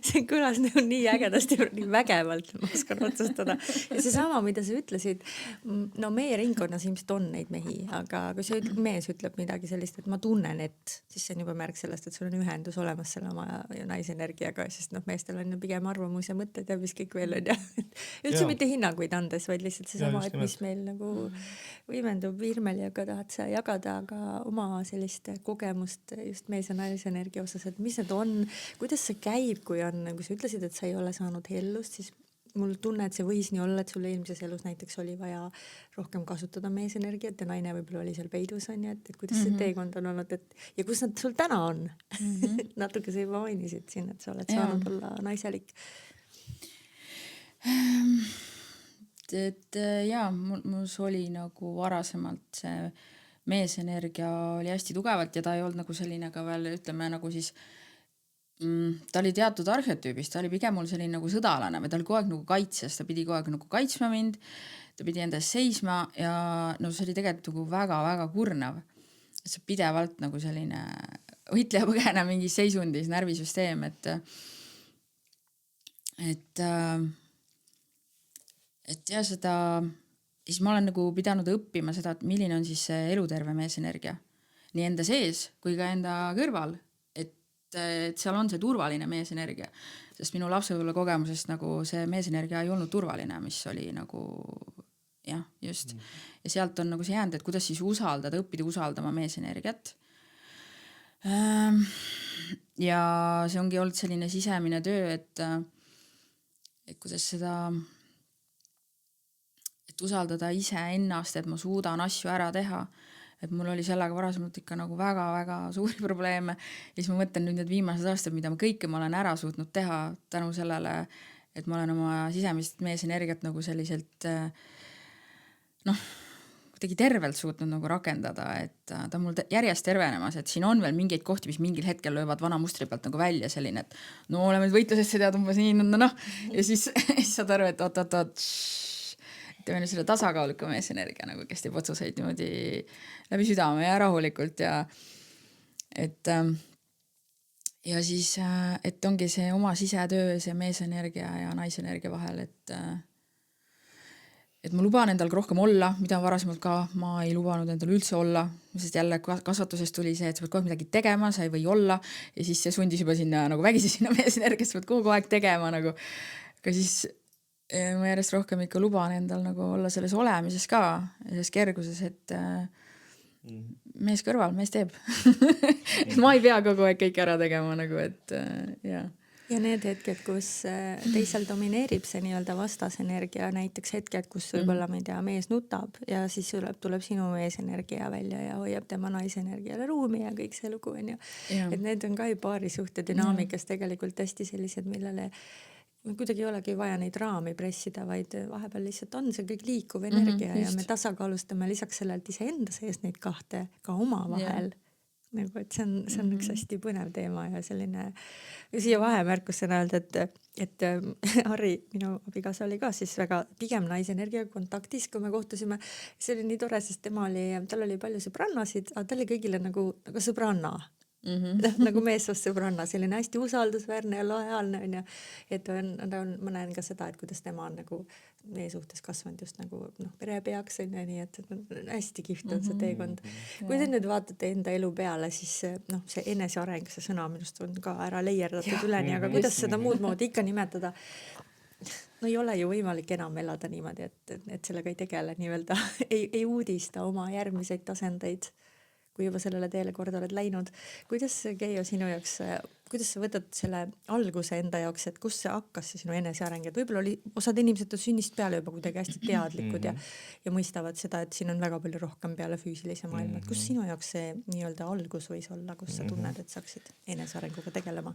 See kõlas nagu nii ägedasti, nii vägevalt, ma oskan otsustada. Ja see sama, mida sa ütlesid, no meie ringkonnas ilmselt on neid mehi, aga kui see mees ütleb midagi sellist, et ma tunnen, et siis see on juba märk sellest, et sul on ühendus olemas selle oma naisenergiaga, sest meestel on ju pigem arvamus ja mõtted ja mis kõik veel on ja üldse mitte hinnanguid andes, vaid lihtsalt see sama, et mis meil nagu võimendub Irmeliga, tahad sa jagada aga oma sellist kogemust just mees- ja naisenergia osas, et mis need on, kuidas see käib, kui on, kui sa ütlesid, et sa ei ole saanud hellust, siis mul tunne, et see võis nii olla, et sul eelmises elus näiteks oli vaja rohkem kasutada meesenergiat ja naine võib-olla oli seal peidus, on ju, et kuidas see teekond on olnud, et ja kus nad sul täna on? Natuke sa juba mainisid siin, et sa oled saanud olla naiselik. Et jaa, mul oli nagu varasemalt see meesenergia oli hästi tugevalt ja ta ei olnud nagu selline ka veel, ütleme nagu siis ta oli teatud arhetüübist, ta oli pigem mul selline nagu sõdalane või ta oli kogu aeg nagu kaitses, ta pidi kogu aeg nagu kaitsma mind, ta pidi enda eest seisma ja no see oli tegelikult nagu väga-väga kurnav. Et see pidevalt nagu selline võitleja-põgene mingis seisundis, närvisüsteem, et ja seda, siis ma olen nagu pidanud õppima seda, et milline on siis see eluterve meesenergia. Nii enda sees kui ka enda kõrval. Et seal on see turvaline meesenergia, sest minu lapsepõlve kogemusest nagu see meesenergia ei olnud turvaline, mis oli nagu jah, just. Ja sealt on nagu see jäänud, et kuidas siis usaldada, õppida usaldama meesenergiat. Ja see ongi olnud selline sisemine töö, et kuidas seda, et usaldada ise ennast, et ma suudan asju ära teha. Et mul oli sellega varasemalt ikka nagu väga-väga suuri probleeme ja siis ma mõtlen nüüd need viimased aastad, mida ma kõike ma olen ära suutnud teha tänu sellele, et ma olen oma sisemist meesenergiat nagu selliselt kuidagi tervelt suutnud nagu rakendada, et ta on mul järjest tervenemas, et siin on veel mingeid kohti, mis mingil hetkel löövad vana mustri pealt nagu välja selline, et no oleme võitlusesse tead umbes nii, ja siis saad aru, et oot, teeme nüüd selle tasakaaluka meesenergia, nagu kes teeb otsuseid niimoodi läbi südame ja rahulikult ja siis, et ongi see oma sisetöö, see meesenergia ja naisenergia vahel, et ma luban endal rohkem olla, mida varasemalt ka ma ei lubanud endal üldse olla, sest jälle kasvatusest tuli see, et sa pead kogu midagi tegema, sa ei või olla ja siis see sundis juba sinna nagu vägisi sinna meesenergiast, pead kogu aeg tegema nagu, aga siis ma järjest rohkem ikka luban endal nagu olla selles olemises ka, selles kerguses, et mees kõrval, mees teeb. Ma ei pea kogu aeg kõik ära tegema nagu, et jah. Ja need hetked, kus teisel domineerib see nii-öelda vastasenergia, näiteks hetked, kus võib-olla ma ei tea, mees nutab ja siis tuleb sinu meesenergia välja ja hoiab tema naisenergiale ruumi ja kõik see lugu on ju. Et need on ka ju paarisuhte dünaamikas tegelikult hästi sellised, millele kuidagi ei olegi vaja neid raami pressida, vaid vahepeal lihtsalt on see kõik liikuv energia ja me tasakaalustame lisaks sellelt iseenda sees neid kahte ka oma vahel. nagu, et see on üks hästi põnev teema ja selline, ja siia vahemärkusena öelda, et Harri, minu abikaasa oli ka siis väga pigem naisenergia kontaktis, kui me kohtusime. See oli nii tore, sest tal oli palju sõbrannasid, aga ta oli kõigile nagu sõbranna. Nagu meessoost sõbranna, selline hästi usaldusväärne ja lojaalne on ja et ma näen ka seda, et kuidas tema on nagu meie suhtes kasvanud just nagu perepeaks on ja nii, et hästi kihvt on see teekond. Kui te nüüd vaatate enda elu peale, siis see eneseareng, see sõna minust on ka ära leierdatud üleni, aga kuidas seda muud moodi ikka nimetada? No ei ole ju võimalik enam elada niimoodi, et sellega ei tegele nii-öelda, ei uudista oma järgmiseid tasendeid, kui juba sellele teele korda oled läinud. Kuidas Keijo sinu jaoks, kuidas sa võtad selle alguse enda jaoks, et kus see hakkas see sinu eneseareng? Et võib-olla oli osad inimesed sünnist peale juba kuidagi hästi teadlikud ja mõistavad seda, et siin on väga palju rohkem peale füüsilise maailma. Et kus sinu jaoks see nii-öelda algus võis olla, kus sa tunned, et saaksid enesearenguga tegelema?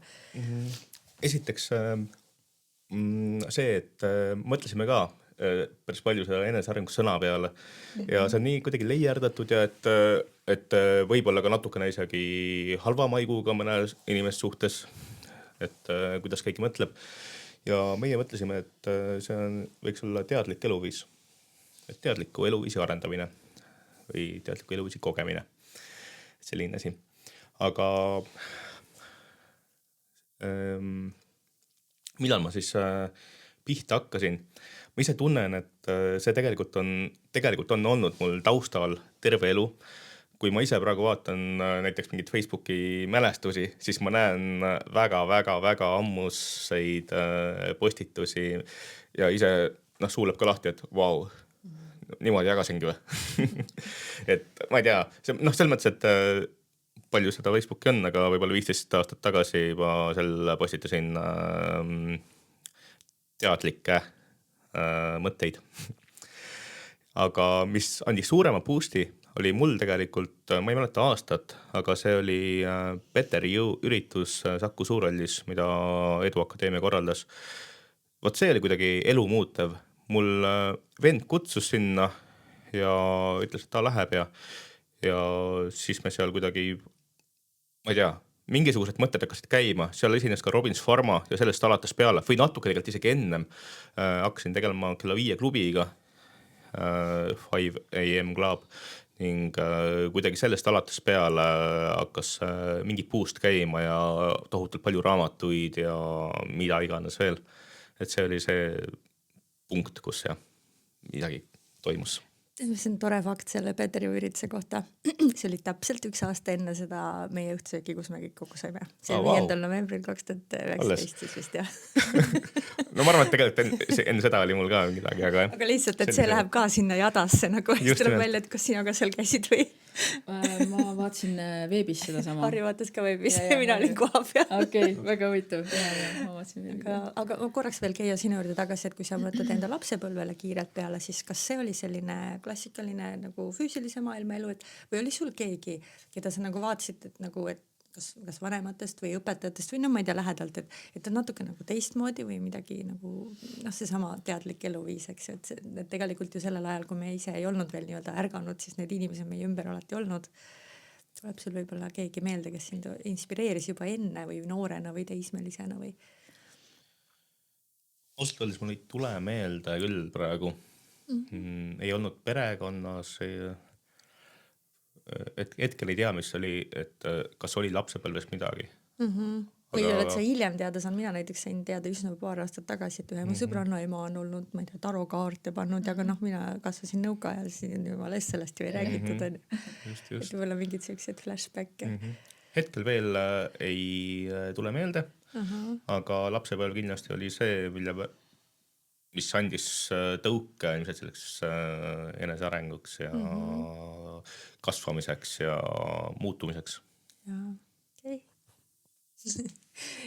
Esiteks see, et mõtlesime ka päris palju selle enesearengu sõna peale ja see on nii kuidagi leierdatud ja et võib-olla ka natukene isegi halva maiguga mõne inimest suhtes, et kuidas keegi mõtleb. Ja meie mõtlesime, et see võiks olla teadlik eluviis, et teadliku eluviisi arendamine või teadliku eluviisi kogemine, selline asi. Aga millal ma siis pihta hakkasin? Ma ise tunnen, et see tegelikult on olnud mul taustal terve elu. Kui ma ise praegu vaatan näiteks mingit Facebooki mälestusi, siis ma näen väga ammuseid postitusi ja ise suuleb ka lahti, et vau, niimoodi jagasingi või. Et ma ei tea, selles mõttes, et palju seda Facebooki on, aga võib-olla 15 aastat tagasi juba seal postitasin teadlikke mõtteid. Aga mis andis suurema boosti, oli mul tegelikult, ma ei mäleta aastat, aga see oli Peteri üritus Saku Suurhallis, mida Edu Akadeemia korraldas. Vot see oli kuidagi elu muutev. Mul vend kutsus sinna ja ütles, et ta läheb ja siis me seal kuidagi, ma ei tea, mingisugused mõtted hakkasid käima, seal esines ka Robins Pharma ja sellest alates peale, või natuke tegelikult isegi ennem hakkasin tegelema kella 5 klubiga, 5 AM Club, ning kuidagi sellest alates peale hakkas mingi boost käima ja tohutult palju raamatuid ja mida iganes veel. Et see oli see punkt, kus midagi toimus. See on tore fakt selle Peteri ürituse kohta. See oli täpselt 1 aasta enne seda meie õhtusööki, kus me kõik kokku saime. See oli 5. novembril 2019 siis vist, jah. No ma arvan, et tegelikult enne seda oli mul ka midagi, aga lihtsalt, et see läheb ka sinna jadasse, nagu tuleb välja, et kas sina ka seal käisid või? Ma vaatasin veebis seda sama. Harri vaatas ka veebis, mina olin koha peal. Okei, väga huvitav. Ma vaatasin veebis. Aga korraks veel Keijo sinu juurde tagasi, et kui sa mõtled enda lapsepõlvele kiirelt peale, siis kas see oli selline klassikaline nagu füüsilise maailma elu, või oli sul keegi, keda sa nagu vaatasid, et nagu, et kas vanematest või õpetajatest või ma ei tea lähedalt, et on natuke nagu teistmoodi või midagi nagu seesama teadlik eluviis, eks, et tegelikult ju sellel ajal, kui me ise ei olnud veel nii-öelda ärganud, siis need inimesed meie ümber alati olnud. Tuleb sul võib-olla keegi meelde, kes sind inspireeris juba enne või noorena või teismelisena või? Ausalt öeldes mul ei tule meelde küll praegu. Ei olnud perekonnas, et hetkel ei tea, mis oli, et kas oli lapsepõlves midagi. Või oled sa hiljem teada saanud, mina näiteks sain teada üsna paar aastat tagasi, et ühe mu sõbranna ema on olnud, ma ei tea, tarokaarte pannud, aga mina kasvasin nõuka ajal, siin juba sellest ju ei räägitud. Et võib-olla mingid sellised flashbacke. Hetkel veel ei tule meelde, aga lapsepõlv kindlasti oli see, mis andis tõuke ilmselt selleks enesearenguks ja kasvamiseks ja muutumiseks. Okay.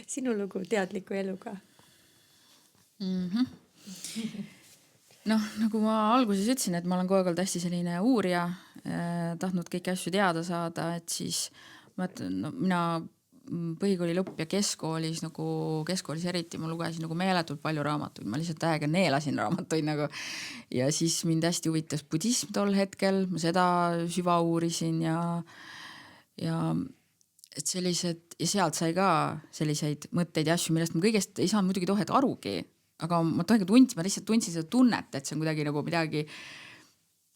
Sinu lugu teadliku eluga? Nagu ma alguses ütlesin, et ma olen kogu aeg olnud hästi selline uurija, tahtnud kõiki asju teada saada, et siis mina põhikooli lõpp ja keskoolis eriti ma lugesin meeletult palju raamatuid, ma lihtsalt täiega neelasin raamatuid ja siis mind hästi huvitas budism tol hetkel, ma seda süva uurisin ja et sellised ja sealt sai ka selliseid mõtteid ja asju, millest ma kõigest ei saanud muidugi tohet arugi, aga ma ma lihtsalt tundsin seda tunnet, et see on kuidagi nagu midagi,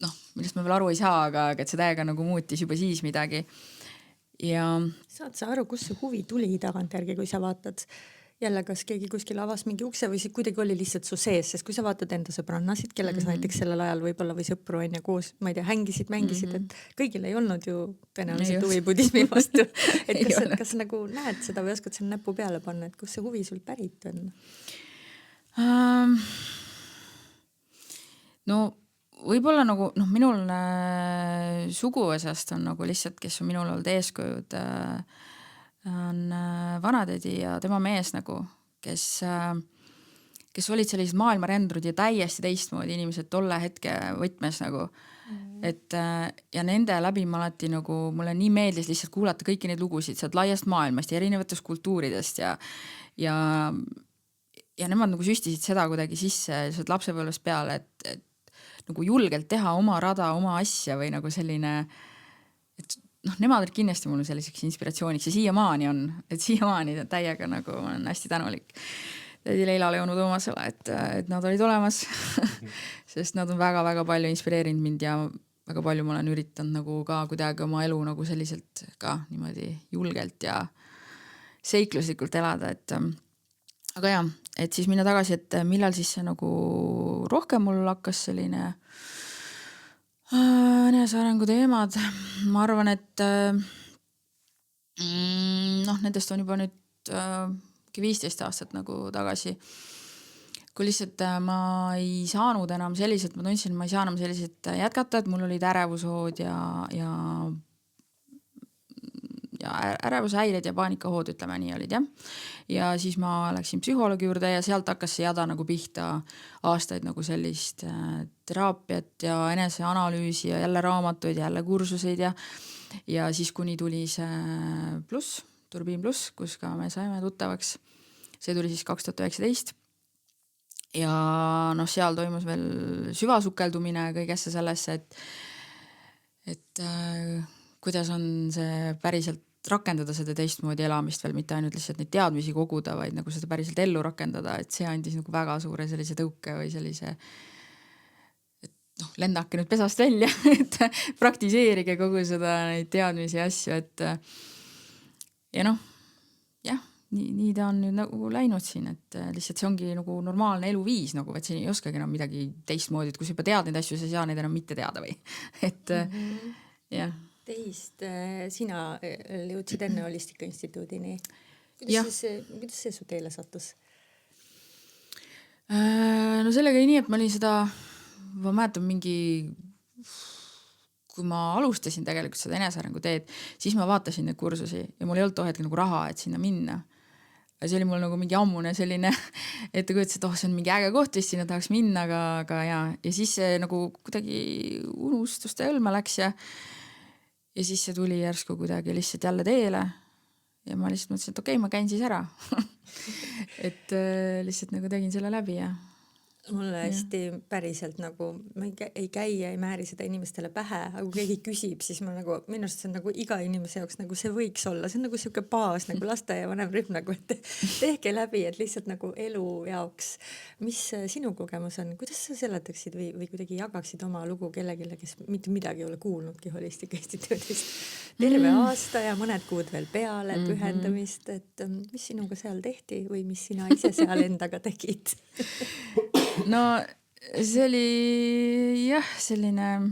noh, millest ma veel aru ei saa, aga et see täiega nagu muutis juba siis midagi. Ja saad sa aru, kus see huvi tuli tagantjärgi, kui sa vaatad jälle, kas keegi kuskil avas mingi ukse või see kuidagi oli lihtsalt su sees, sest kui sa vaatad enda sõbrannasid, kellega sa näiteks sellel ajal võib-olla või sõpru on ja koos, ma ei tea, mängisid, et kõigil ei olnud ju tõenäoliselt huvi budismi vastu. Et kas nagu näed seda või oskad selle näpu peale panna, et kus see huvi sul pärit on? No võib-olla nagu, noh, minul suguvõsast on nagu lihtsalt, kes on minul olnud eeskujud, on vanatädi ja tema mees nagu, kes olid sellised maailmarendrud ja täiesti teistmoodi inimesed tolle hetke võtmes nagu. Et ja nende läbi ma alati nagu, mulle nii meeldis lihtsalt kuulata kõiki neid lugusid sealt laiast maailmast ja erinevatest kultuuridest ja nemad nagu süstisid seda kuidagi sisse sealt lapsepõlvest peale, et nagu julgelt teha oma rada, oma asja või nagu selline, et noh, nemad olid kindlasti mul selliseks inspiratsiooniks ja siiamaani on, et siiamaani täiega nagu ma olen hästi tänulik tädi Leilale ja onu Toomasele, et nad olid olemas, sest nad on väga-väga palju inspireerinud mind ja väga palju ma olen üritanud nagu ka kuidagi oma elu nagu selliselt ka niimoodi julgelt ja seikluslikult elada, et aga jah, et siis minna tagasi, et millal siis see nagu rohkem mul hakkas selline enesearengu teemad, ma arvan, et noh, nendest on juba nüüd 15 aastat nagu tagasi, kui lihtsalt ma ei saanud enam selliselt, ma tundsin, ma ei saa enam selliselt jätkata, et mul olid ärevushood ja ärevushäired ja paanikahood, ütleme nii olid, jah. Ja siis ma läksin psühholoogi juurde ja sealt hakkas see jada nagu pihta aastaid nagu sellist teraapiat ja eneseanalüüsi ja jälle raamatuid, jälle kursuseid ja siis kuni tuli see pluss, Turbiin pluss, kus ka me saime tuttavaks. See tuli siis 2019 ja noh, seal toimus veel süvasukeldumine kõigesse sellesse, et kuidas on see päriselt rakendada seda teistmoodi elamist veel, mitte ainult lihtsalt neid teadmisi koguda, vaid nagu seda päriselt ellu rakendada, et see andis nagu väga suure sellise tõuke või sellise, et noh, lennake nüüd pesast välja, et praktiseerige kogu seda neid teadmisi ja asju, et ja noh, jah, nii ta on nüüd nagu läinud siin, et lihtsalt see ongi nagu normaalne eluviis, nagu, et siin ei oskagi enam midagi teistmoodi, et kui sa juba tead neid asju, sa ei saa neid enam mitte teada või, et jah. Teist, sina jõudsid enne Holistika Instituudini. Kuidas see su teele sattus? No sellega oli nii, et ma olin seda, ma mäletan mingi, kui ma alustasin tegelikult seda enesearengu teed, siis ma vaatasin neid kursusi ja mul ei olnud tohetki nagu raha, et sinna minna. See oli mul nagu mingi ammune selline, et kujutas, et see on mingi äge koht, vist sinna tahaks minna, aga ja siis see nagu kuidagi unustuste hõlma läks ja siis see tuli järsku kuidagi lihtsalt jälle teele ja ma lihtsalt mõtlesin, et okei, ma käin siis ära. Et lihtsalt nagu tegin selle läbi ja mulle hästi päriselt nagu, ma ei käi ja ei määri seda inimestele pähe, aga kui keegi küsib, siis ma nagu, minu arust see on nagu iga inimese jaoks nagu see võiks olla, see on nagu siuke baas nagu lasteaia vanem rühm nagu, et tehke läbi, et lihtsalt nagu elu jaoks. Mis sinu kogemus on, kuidas sa seletaksid või kuidagi jagaksid oma lugu kellegile, kes mitte midagi ei ole kuulnudki Holistika Instituudist? Terve aasta ja mõned kuud veel peale pühendamist, et mis sinuga seal tehti või mis sina ise seal endaga tegid? No see oli jah, selline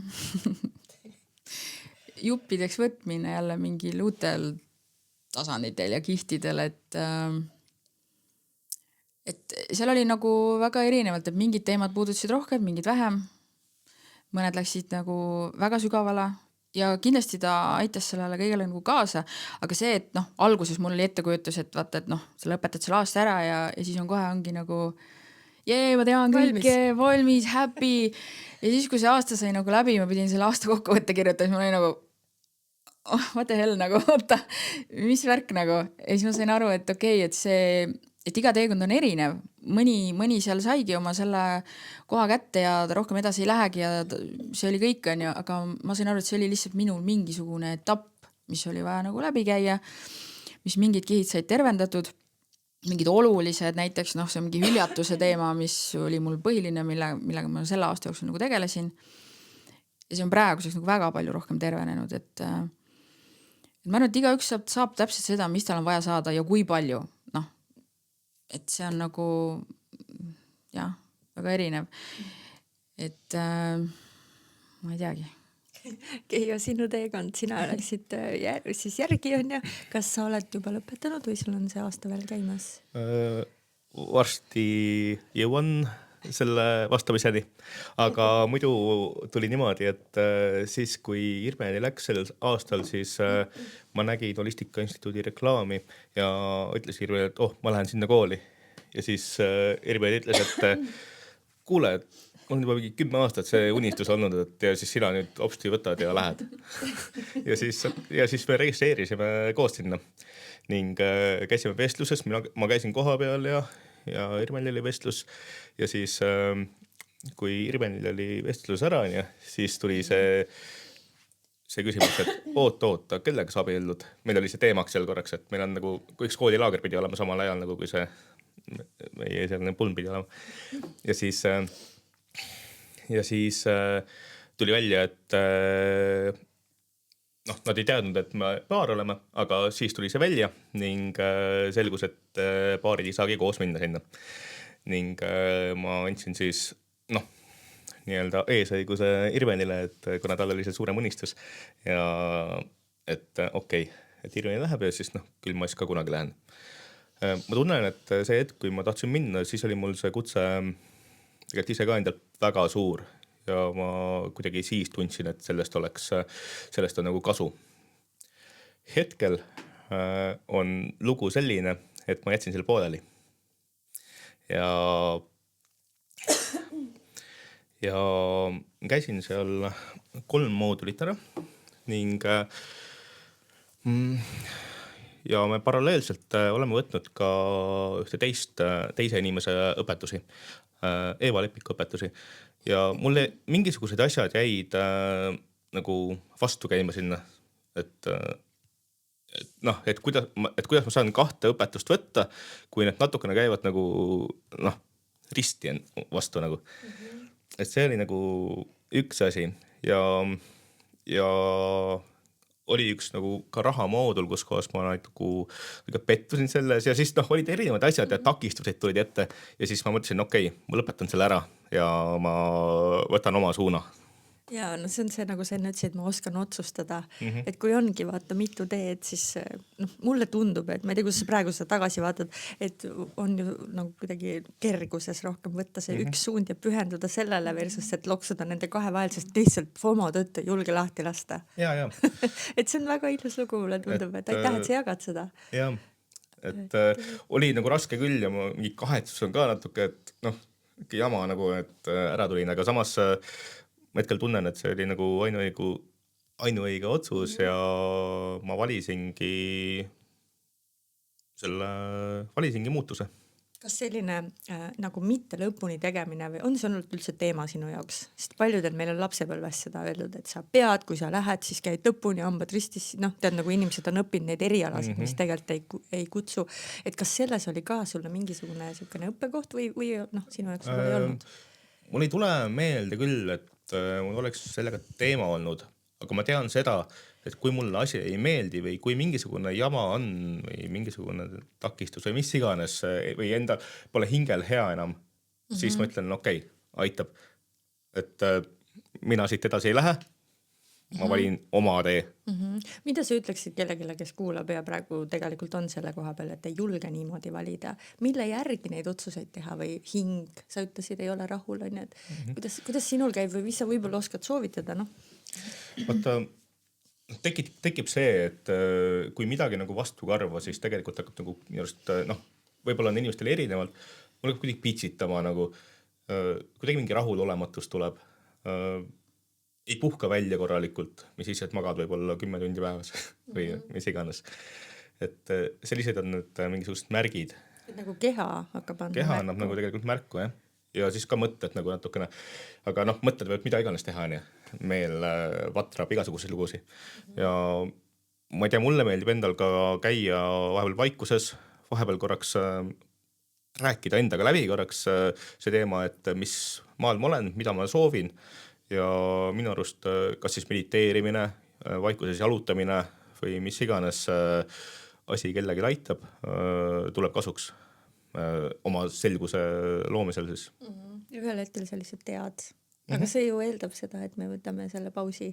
juppideks võtmine jälle mingil uutel tasanditel ja kihtidel, et seal oli nagu väga erinevalt, et mingid teemad puudutasid rohkem, mingid vähem. Mõned läksid nagu väga sügavale ja kindlasti ta aitas sellele kõigele nagu kaasa, aga see, et noh, alguses mul oli ettekujutus, et vaata, et noh, sa lõpetad selle aasta ära ja siis on kohe ongi nagu ma tean kõike, valmis, happy. Ja siis, kui see aasta sai nagu läbi, ma pidin selle aasta kokkuvõtte kirjutada, siis ma olin nagu, what the hell, nagu, oota, mis värk nagu. Ja siis ma sain aru, et okei, et iga teekond on erinev. Mõni seal saigi oma selle koha kätte ja ta rohkem edasi ei lähegi ja see oli kõik, on ju, aga ma sain aru, et see oli lihtsalt minul mingisugune etapp mis oli vaja nagu läbi käia, mis mingid kihid said tervendatud, mingid olulised, näiteks see mingi hüljatuse teema, mis oli mul põhiline, millega ma selle aasta jooksul nagu tegelesin. Ja see on praeguseks nagu väga palju rohkem tervenenud, et ma arvan, et igaüks saab täpselt seda, mis tal on vaja saada ja kui palju. Et see on nagu jah, väga erinev. Et ma ei teagi. Ja sinu teekond, sina läksid siis järgi on ja kas sa oled juba lõpetanud või sul on see aasta veel käimas? Varsti jõuan selle vastamiseni, aga muidu tuli niimoodi, et siis kui Irmeni läks sellel aastal, siis ma nägin Holistika Instituudi reklaami ja ütles Irmeni, et ma lähen sinna kooli. Ja siis Irmeni ütles, et kuule, on juba mingi 10 aastat see unistus olnud, et ja siis sina nüüd hopsti võtad ja lähed. ja siis me registreerisime koos sinna ning käisime vestluses, ma käisin koha peal ja Irmenil oli vestlus ja siis kui Irmenil oli vestlus ära, siis tuli see küsimus, et oota, kellega sa abiellud? Meil oli see teemaks seal korraks, et meil on nagu, kui üks koolilaager pidi olema samal ajal, nagu kui see meie selline pulm pidi olema. Ja siis tuli välja, et nad ei teadnud, et me paar oleme, aga siis tuli see välja ning selgus, et paarid ei saagi koos minna sinna. Ning ma andsin siis nii-öelda eesõiguse Irmenile, et kuna tal oli see suurem unistus ja et okei, et Irmeni läheb ja siis küll ma siis ka kunagi lähen. Ma tunnen, et see hetk, kui ma tahtsin minna, siis oli mul see kutse tegelikult ise ka endalt väga suur ja ma kuidagi siis tundsin, et sellest on nagu kasu. Hetkel on lugu selline, et ma jätsin selle pooleli. Ja käisin seal 3 moodulit ära ning ja me paralleelselt oleme võtnud ka ühte teise inimese õpetusi, Eeva Lepiku õpetusi ja mulle mingisugused asjad jäid nagu vastu käima sinna, et kuidas ma saan 2 õpetust võtta, kui need natukene käivad nagu risti vastu nagu. Et see oli nagu üks asi ja oli üks nagu ka rahamoodul, kus kohas ma nagu pettusin selles ja siis olid erinevad asjad ja takistused tulid ette ja siis ma mõtlesin, okei, ma lõpetan selle ära ja ma võtan oma suuna. Ja see on see, nagu sa enne ütlesid, et ma oskan otsustada, et kui ongi vaata mitu teed, siis mulle tundub, et ma ei tea, kuidas sa praegu seda tagasi vaatad, et on ju nagu kuidagi kerguses rohkem võtta see üks suund ja pühenduda sellele versus, et loksuda nende 2 vahel, sest lihtsalt FOMO tõttu julge lahti lasta. Ja. et see on väga ilus lugu, mulle tundub, et aitäh, et sa jagad seda. Ja, et oli nagu raske küll ja ma mingi kahetsus on ka natuke, et jama nagu, et ära tulin, aga samas ma hetkel tunnen, et see oli nagu ainuõige otsus ja ma valisingi muutuse. Kas selline nagu mitte lõpuni tegemine või on see olnud üldse teema sinu jaoks? Sest paljudel meil on lapsepõlves seda öeldud, et sa pead, kui sa lähed, siis käid lõpuni, hambad ristis, tead nagu inimesed on õppinud neid erialasid, mis tegelikult ei kutsu. Et kas selles oli ka sulle mingisugune õppekoht või sinu jaoks ei olnud? Mul ei tule meelde küll, et mul oleks sellega teema olnud, aga ma tean seda, et kui mulle asi ei meeldi või kui mingisugune jama on või mingisugune takistus või mis iganes või enda pole hingel hea enam, siis ma ütlen, okei, aitab. Et mina siit edasi ei lähe, ma valin oma tee. Mida sa ütleksid kellegile, kes kuulab ja praegu tegelikult on selle koha peal, et ei julge niimoodi valida? Mille järgi neid otsuseid teha või hing? Sa ütlesid, ei ole rahul, on, et kuidas sinul käib või mis sa võib-olla oskad soovitada? Vaata, tekib see, et kui midagi nagu vastu karva, siis tegelikult hakkab nagu just, võib-olla on inimestel erinevalt, mul hakkab kuidagi pitsitama nagu, kuidagi mingi rahulolematus tuleb, ei puhka välja korralikult, mis siis, et magad võib-olla 10 tundi päevas või mis iganes. Et sellised on nüüd mingisugused märgid. Nagu keha hakkab andma keha annab nagu tegelikult märku, jah. Ja siis ka mõtted nagu natukene, aga mõtted võivad mida iganes teha, on ja. Meel vatrab igasuguseid lugusid. Ja ma ei tea, mulle meeldib endal ka käia vahepeal vaikuses, vahepeal korraks rääkida endaga läbi korraks see teema, et mis maal ma olen, mida ma soovin ja minu arust kas siis mediteerimine, vaikuses jalutamine või mis iganes asi kellegi aitab, tuleb kasuks oma selguse loomisel siis. Ühel hetkel sa lihtsalt tead, aga see ju eeldab seda, et me võtame selle pausi.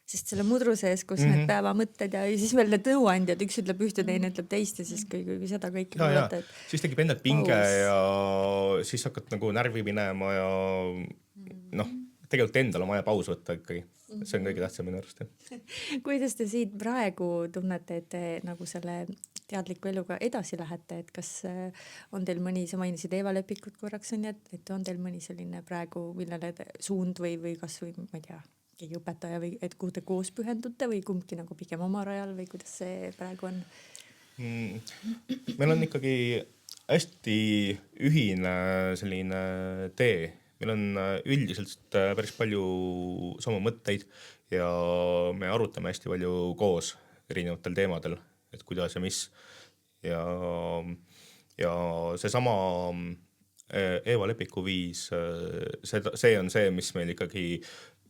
Sest selle mudru sees, kus need päevamõtted ja siis veel need nõuandjad, üks ütleb ühte, teine ütleb teist ja siis kui seda kõike kuulata. Siis tekib endal pinge ja siis hakkad nagu närvi minema ja tegelikult endal on vaja paus võtta ikkagi. See on kõige tähtsam minu arust. Kuidas te siit praegu tunnete, et te nagu selle teadliku eluga edasi lähete, et kas on teil mõni, sa mainisid Eeva Lepikut korraks on, et on teil mõni selline praegu, millele suund või kas või, ma ei tea, keegi õpetaja või et kuhu te koos pühendute või kumbki nagu pigem oma rajal või kuidas see praegu on? Meil on ikkagi hästi ühine selline tee. Meil on üldiselt päris palju sama mõtteid ja me arutame hästi palju koos erinevatel teemadel, et kuidas ja mis. Ja seesama Eeva Lepiku viis, see on see, mis meil ikkagi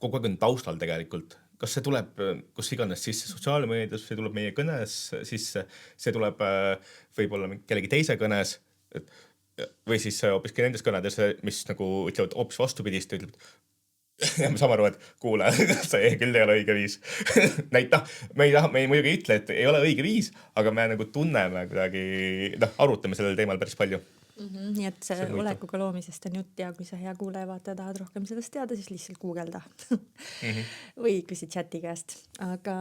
kogu aeg on taustal tegelikult. Kas see tuleb kus iganes sisse sotsiaalmeedias, see tuleb meie kõnes sisse, see tuleb võib-olla kellegi teise kõnes või siis hoopiski nendes kõnedes, mis nagu ütlevad hoopis vastupidist ja ütleb, ja me saame aru, et kuule, see küll ei ole õige viis. Me ei muidugi ütle, et ei ole õige viis, aga me nagu tunneme kuidagi, arutame sellel teemal päris palju. Nii et see olekuga loomisest on jutt ja kui sa hea kuulaja vaata tahad rohkem sellest teada, siis lihtsalt guugelda või küsi chati käest. Aga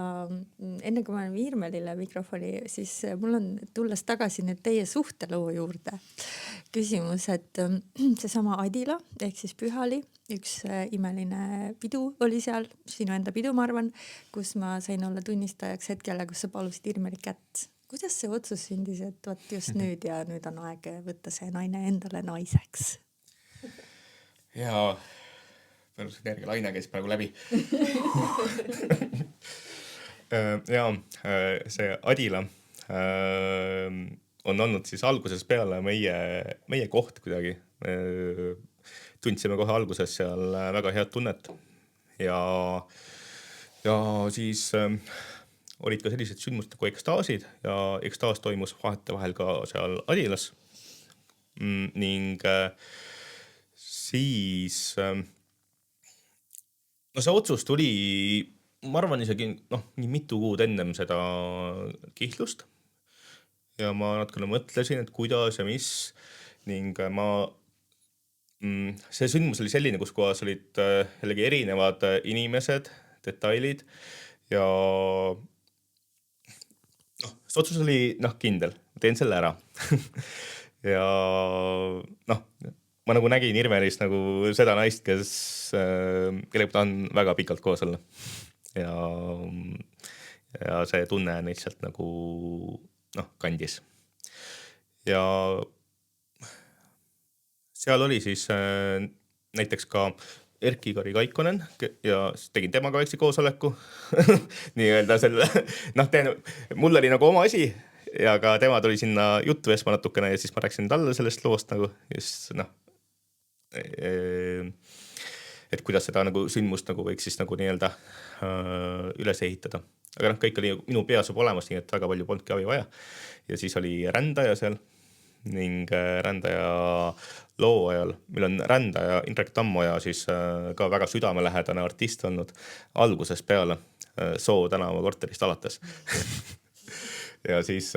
enne kui ma olen Viirmelile mikrofoni, siis mul on tulles tagasi nüüd teie suhteloo juurde küsimus, et seesama Adila ehk siis Pühali, üks imeline pidu oli seal, sinu enda pidu, ma arvan, kus ma sain olla tunnistajaks hetkele, kus sa palusid Irmeli kätt. Kuidas see otsus sündis, et võt just nüüd ja nüüd on aeg võtta see naine endale naiseks? Ja pärast energialaine käis praegu läbi. Ja see Adila on olnud siis alguses peale meie koht kuidagi. Tundsime kohe alguses seal väga head tunnet ja siis olid ka sellised sündmused nagu ekstaasid ja ekstaas toimus vahetevahel ka seal Adilas. Ning siis see otsus tuli, ma arvan isegi nii mitu kuud ennem seda kihlust ja ma natukene mõtlesin, et kuidas ja mis ning see sündmus oli selline, kus kohas olid jällegi erinevad inimesed, detailid ja see otsus oli kindel, teen selle ära. Ja ma nagu nägin Irmelis nagu seda naist, kellega tahan väga pikalt koos olla. Ja see tunne lihtsalt nagu kandis. Ja seal oli siis näiteks ka Erki-Kari Kaikonen ja tegin temaga väikse koosoleku. Nii-öelda selle, mul oli nagu oma asi ja ka tema tuli sinna juttu vesma natukene ja siis ma rääksin talle sellest loost nagu, et kuidas seda nagu sündmust nagu võiks siis nagu nii-öelda üles ehitada. Aga kõik oli minu peas juba olemas, nii et väga palju polnudki abi vaja. Ja siis oli rändaja seal ning rändaja loo ajal, meil on rändaja Indrek Tammoja siis ka väga südamelähedane artist olnud algusest peale Soo tänava korterist alates. Ja siis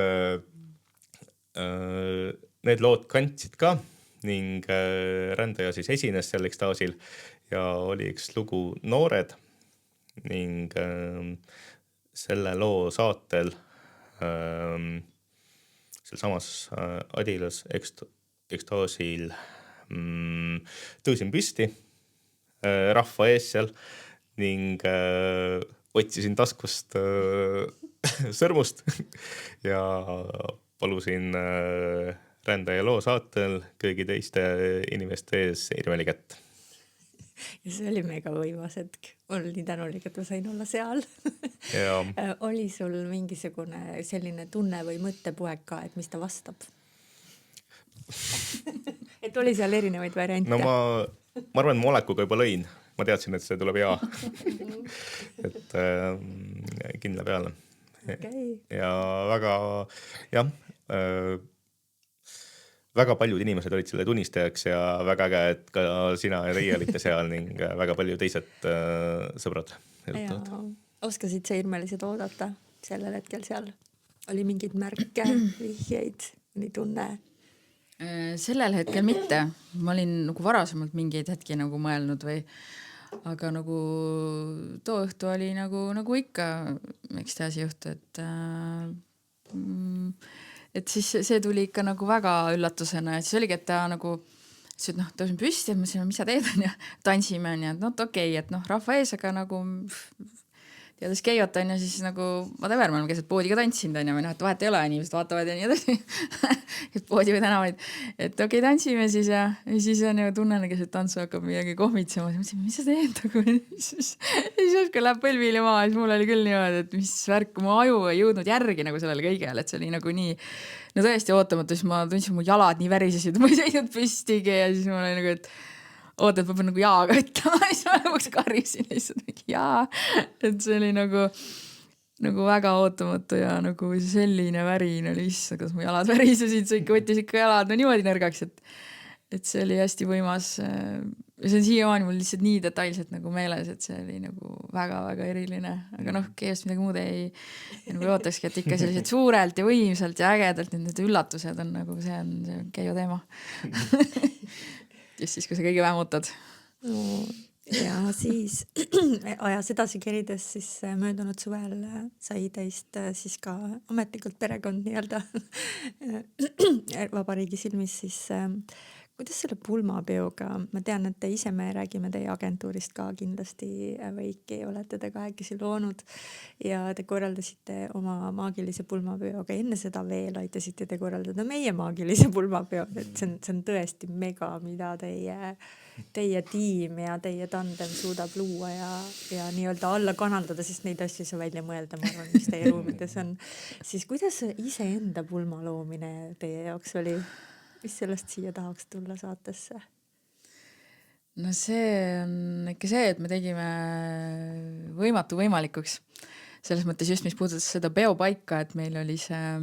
need lood kandsid ka ning rändaja siis esines seal ekstaasil ja oli üks lugu Noored ning selle loo saatel seal samas Adilas ekstaasil tõusin püsti rahva ees seal ning otsisin taskust sõrmust ja palusin rändaja loo saatel kõigi teiste inimeste ees Irmeli kätt. Ja see oli mega võimas hetk. Olen nii tänulik, et ma sain olla seal. ja oli sul mingisugune selline tunne või mõttepoeg ka, et mis ta vastab? et oli seal erinevaid variante? no ma arvan, et ma olekuga juba lõin. Ma teadsin, et see tuleb hea. et kindla peale. Okay. Ja väga, jah, väga paljud inimesed olid selle tunnistajaks ja väga äge, et ka sina ja teie olite seal ning väga palju teised sõbrad. Oskasid sa ilmelised oodata sellel hetkel seal? Oli mingeid märke, vihjeid, nii tunne? Sellel hetkel mitte. Ma olin nagu varasemalt mingeid hetki nagu mõelnud aga nagu too õhtu oli nagu ikka miks ta asi juhtu, et siis see tuli ikka nagu väga üllatusena ja siis oligi, et ta nagu tõusin püsti ja mõtlesin, mis sa teed on ja tantsime on ja okei, et rahva ees, aga nagu teades käivat on ja siis nagu whatever, ma olen keset poodi ka tantsinud on ja et vahet ei ole, inimesed vaatavad ja nii edasi et poodi või tänavaid, et okei, tantsime siis ja siis on ju tunnen, kes tantsu hakkab midagi kohmitsema, mõtlesin, mis sa teed siis kui läheb põlvili maa, siis mul oli küll niimoodi, et mis värk, mu aju ei jõudnud järgi nagu sellele kõigele, et see oli nagu nii tõesti ootamatu, siis ma tundsin, mu jalad nii värisesid, ma ei seisnud püstigi ja siis mul oli nagu, et oota, et ma pean nagu jaaga ütlema, siis ma lõpuks karjusin lihtsalt mingi jaa, et see oli nagu väga ootamatu ja nagu selline värin oli issa, kas mu jalad värisesid, see ikka võttis ikka jalad niimoodi nõrgaks, et see oli hästi võimas. See on siiamaani mul lihtsalt nii detailselt nagu meeles, et see oli nagu väga-väga eriline, aga keest midagi muud ei nagu ootakski, et ikka sellised suurelt ja võimsalt ja ägedalt need üllatused on nagu see on käiva teema. Just siis, kui sa kõige vähem ootad. Ja siis ajas edasi kerides siis möödunud suvel sai teist siis ka ametlikult perekond nii-öelda vabariigi silmis siis kuidas selle pulmapeoga, ma tean, et me räägime teie agentuurist ka kindlasti Veiki, olete te kahekesi loonud ja te korraldasite oma maagilise pulmapeoga, enne seda veel aitasite te korraldada meie maagilise pulmapeo, et see on tõesti mega, mida teie tiim ja teie tandem suudab luua ja nii-öelda alla kanaldada, sest neid asju ei saa välja mõelda, ma arvan, mis teie ruumides on. Siis kuidas iseenda pulma loomine teie jaoks oli? Mis sellest siia tahaks tulla saatesse? No see on ikka see, et me tegime võimatu võimalikuks. Selles mõttes just, mis puudutas seda peopaika, et meil oli see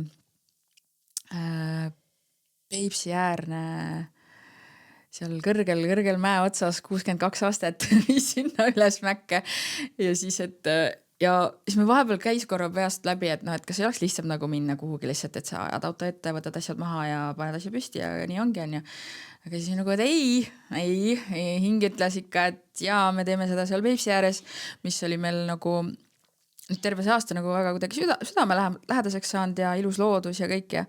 Peipsi äärne seal kõrgel mäe otsas 62 astet viis sinna üles mäkke ja siis, ja siis me vahepeal käis korra peast läbi, et kas ei oleks lihtsam nagu minna kuhugi lihtsalt, et sa ajad auto ette, võtad asjad maha ja paned asja püsti ja nii ongi, on ju. Aga siis nagu, et ei, hing ütles ikka, et jaa, me teeme seda seal Peipsi ääres, mis oli meil nagu terve see aasta nagu väga kuidagi südame lähedaseks saanud ja ilus loodus ja kõik ja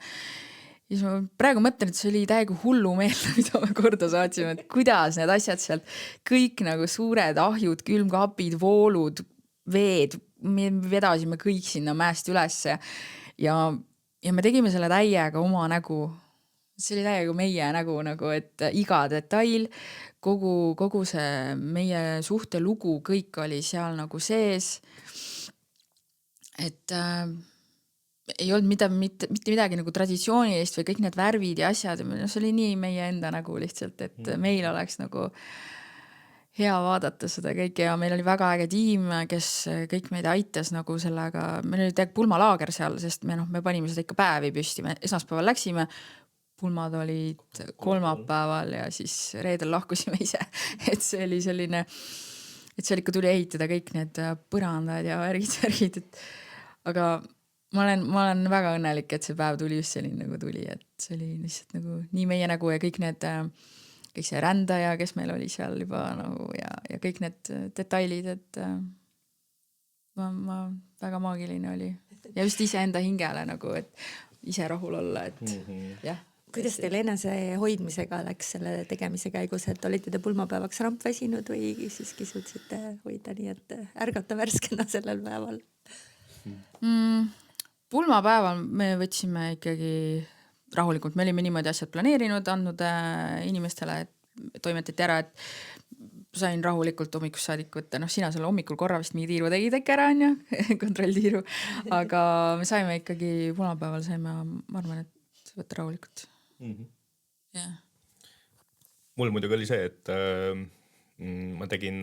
siis ma praegu mõtlen, et see oli täiega hullu meelde, mida me korda saatsime, et kuidas need asjad sealt, kõik nagu suured ahjud, külmkapid, voolud, veed, me vedasime kõik sinna mäest ülesse ja me tegime selle täiega oma nägu. See oli täiega meie nägu, nagu, et iga detail, kogu see meie suhte lugu, kõik oli seal nagu sees. Et ei olnud mitte midagi nagu traditsioonilist või kõik need värvid ja asjad, see oli nii meie enda nägu lihtsalt, et meil oleks nagu hea vaadata seda kõike ja meil oli väga äge tiim, kes kõik meid aitas nagu sellega, meil oli pulmalaager seal, sest me panime seda ikka päevi püsti, me esmaspäeval läksime, pulmad olid kolmapäeval ja siis reedel lahkusime ise, et see oli selline, et seal ikka tuli ehitada kõik need põrandad ja värgid, aga ma olen väga õnnelik, et see päev tuli just selline nagu tuli, et see oli lihtsalt nagu nii meie nägu ja kõik see rändaja, kes meil oli seal juba nagu ja kõik need detailid, et ma väga maagiline oli. Ja just iseenda hingele nagu, et ise rahul olla, et jah. Kuidas teil enese hoidmisega läks selle tegemise käigus, et olite te pulmapäevaks rampväsinud või siiski suutsite hoida nii, et ärgata värskena sellel päeval? Pulmapäeval me võtsime ikkagi rahulikult, me olime niimoodi asjad planeerinud, andnud inimestele, et toimetati ära, et sain rahulikult hommikust saadik võtta, noh sina seal hommikul korra vist mingi tiiru tegid äkki ära, on ju, kontrolltiiru, aga me saime ikkagi, punapäeval saime, ma arvan, et võtta rahulikult. Yeah. Mul muidugi oli see, et ma tegin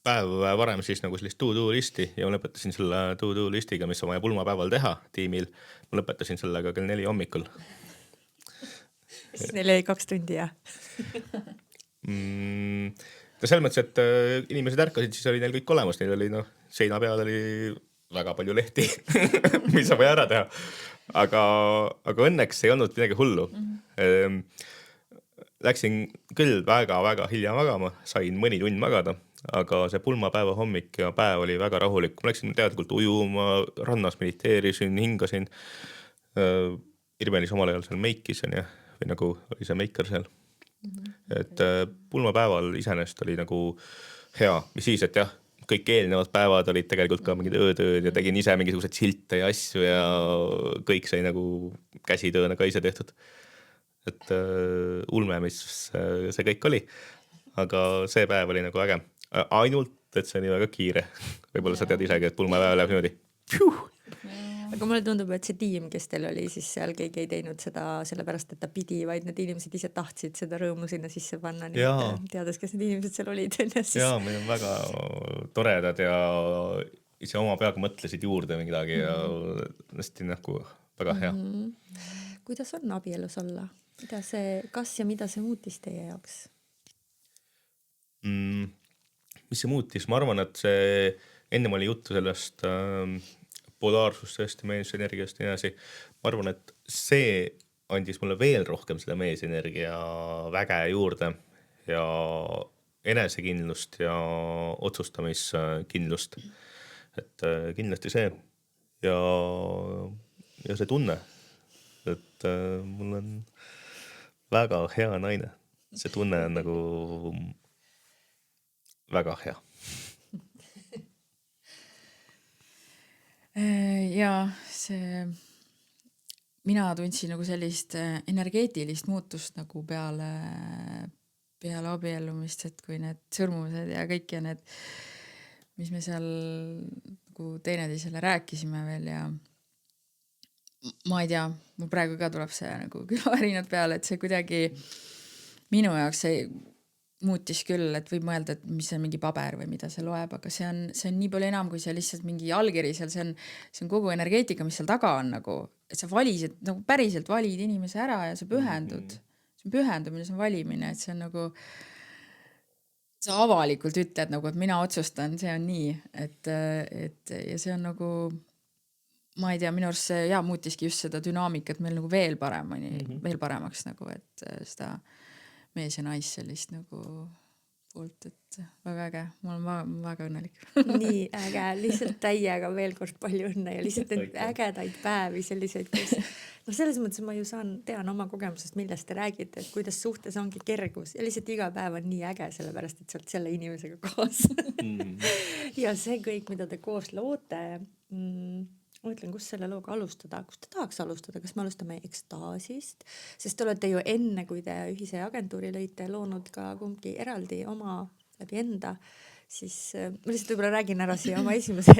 päev varem siis nagu sellist to-do listi ja ma lõpetasin selle to-do listiga, mis on vaja pulmapäeval teha tiimil. Ma lõpetasin sellega kell 4 hommikul. Siis neil jäi 2 tundi, jah? Selles mõttes, et inimesed ärkasid, siis oli neil kõik olemas. Neil oli, seina peal oli väga palju lehti, mis on vaja ära teha. Aga õnneks ei olnud midagi hullu. Läksin küll väga-väga hilja magama, sain mõni tund magada, aga see pulmapäeva hommik ja päev oli väga rahulik. Ma läksin teadlikult ujuma, rannas mediteerisin, hingasin. Irmelis omal ajal seal meikis on ja, või nagu oli see meiker seal. Et pulmapäeval iseenesest oli nagu hea, mis siis, et jah, kõik eelnevad päevad olid tegelikult ka mingid öötööd ja tegin ise mingisugused silte ja asju ja kõik sai nagu käsitööna ka ise tehtud. Et ulme, mis see kõik oli, aga see päev oli nagu äge. Ainult, et see oli väga kiire. Võib-olla sa tead isegi, et pulmapäev läheb niimoodi. Aga mulle tundub, et see tiim, kes teil oli, siis seal keegi ei teinud seda sellepärast, et ta pidi, vaid need inimesed ise tahtsid seda rõõmu sinna sisse panna. Nii teades, kes need inimesed seal olid. Jaa, meil on väga toredad ja ise oma peaga mõtlesid juurde midagi ja hästi nagu väga hea. Kuidas on abielus olla? Kas ja mida see muutis teie jaoks? Mis see muutis? Ma arvan, et see ennem oli juttu sellest polaarsust, meesenergiast ja nii asi. Ma arvan, et see andis mulle veel rohkem seda meesenergia väge juurde ja enesekindlust ja otsustamiskindlust. Et kindlasti see ja see tunne, et mul on väga hea naine. See tunne on nagu väga hea. Ja mina tundsin nagu sellist energeetilist muutust nagu peale abiellumist, et kui need sõrmused ja kõik ja need, mis me seal nagu teineteisele rääkisime veel ja ma ei tea, mul praegu ka tuleb see nagu külvarinad peale, et see kuidagi minu jaoks see muutis küll, et võib mõelda, et mis on mingi paber või mida see loeb, aga see on nii palju enam, kui see lihtsalt mingi allkiri seal, see on kogu energeetika, mis seal taga on nagu, et sa valisid, nagu päriselt valid inimese ära ja sa pühendud. See on pühendumine, see on valimine, et see on nagu, sa avalikult ütled nagu, et mina otsustan, see on nii, et ja see on nagu, ma ei tea, minu arust see muutiski just seda dünaamikat meil nagu veel paremaks nagu, et seda mees ja nais sellist nagu poolt, et väga äge, ma olen väga õnnelik. Nii äge, lihtsalt täiega veel kord palju õnne ja lihtsalt ägedaid päevi selliseid, kus selles mõttes ma ju tean oma kogemusest, millest te räägite, et kuidas suhtes ongi kergus ja lihtsalt iga päev on nii äge, sellepärast, et sa oled selle inimesega koos. Ja see kõik, mida te koos loote, ma ütlen, kus selle looga alustada, kus te tahaks alustada, kas me alustame ekstaasist, sest te olete ju enne, kui te ühise agentuuri lõite, loonud ka kumbki eraldi oma läbi enda, siis ma lihtsalt võib-olla räägin ära siia oma esimese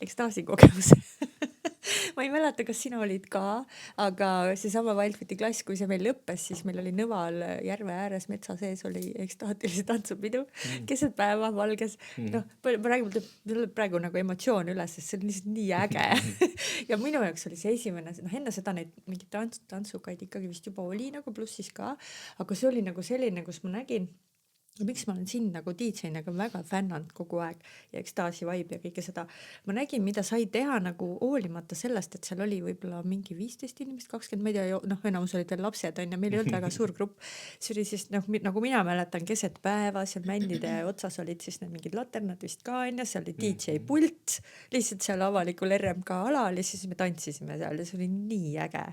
ekstaasi kogemuse. Ma ei mäleta, kas sina olid ka, aga see sama Wildfiti klass, kui see meil lõppes, siis meil oli Nõval järve ääres metsa sees oli ekstaatilise tantsupidu, keset päeva valges. Praegu nagu emotsioon üles, sest see on lihtsalt nii äge. Ja minu jaoks oli see esimene, enne seda neid mingid tantsukaid ikkagi vist juba oli nagu plussis ka, aga see oli nagu selline, kus ma nägin, miks ma olen siin nagu DJ-na väga fännanud kogu aeg ja ekstaasi vibe ja kõike seda. Ma nägin, mida sai teha nagu hoolimata sellest, et seal oli võib-olla mingi 15 inimest, 20, ma ei tea, enamus olid veel lapsed on ja meil ei olnud väga suur grupp. See oli siis nagu mina mäletan keset päeva, seal männide otsas olid siis need mingid laternad vist ka on ja seal oli DJ pult, lihtsalt seal avalikul RMK alal ja siis me tantsisime seal ja see oli nii äge.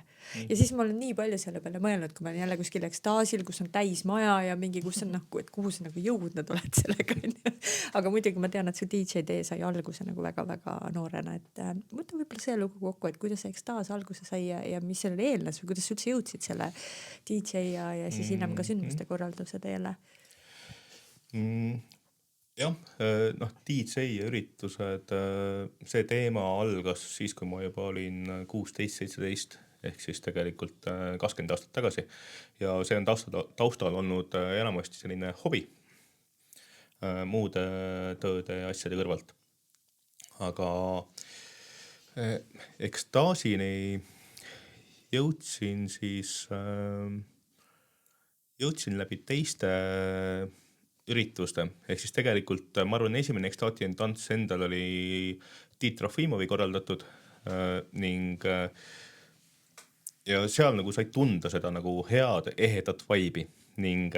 Ja siis ma olen nii palju selle peale mõelnud, kui ma olen jälle kuskil ekstaasil, kus on täis maja ja mingi, kus on nagu, et kuhu sa nagu jõudnud oled sellega, onju. Aga muidugi ma tean, et su DJ tee sai alguse nagu väga-väga noorena, et võta võib-olla see lugu kokku, et kuidas see ekstaas alguse sai ja mis sellele eelnes või kuidas sa üldse jõudsid selle DJ ja siis hiljem ka sündmuste korralduse teele? Jah, DJ ja üritused, see teema algas siis, kui ma juba olin 16-17 ehk siis tegelikult 20 aastat tagasi ja see on taustal olnud enamasti selline hobi muude tööde ja asjade kõrvalt. Aga ekstaasini jõudsin läbi teiste ürituste, ehk siis tegelikult ma arvan, esimene ekstaatiline tants endal oli Tiit Trofimovi korraldatud ning ja seal nagu sai tunda seda nagu head, ehedat vaibi ning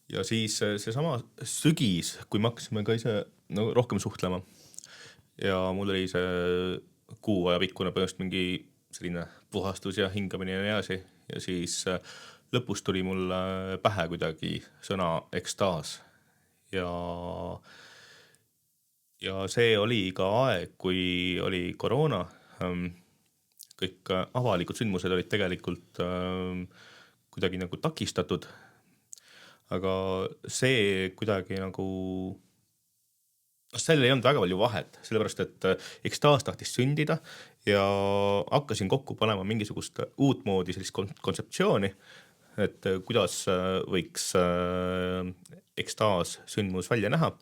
ja siis seesama sügis, kui me hakkasime ka ise rohkem suhtlema ja mul oli see kuu aja pikkune põhjust mingi selline puhastus ja hingamine ja nii edasi ja siis lõpus tuli mul pähe kuidagi sõna ekstaas ja see oli ka aeg, kui oli koroona. Kõik avalikud sündmused olid tegelikult kuidagi nagu takistatud. Aga see kuidagi nagu, sellel ei olnud väga palju vahet, sellepärast et ekstaas tahtis sündida ja hakkasin kokku panema mingisugust uut moodi sellist kontseptsiooni, et kuidas võiks ekstaas sündmus välja näha.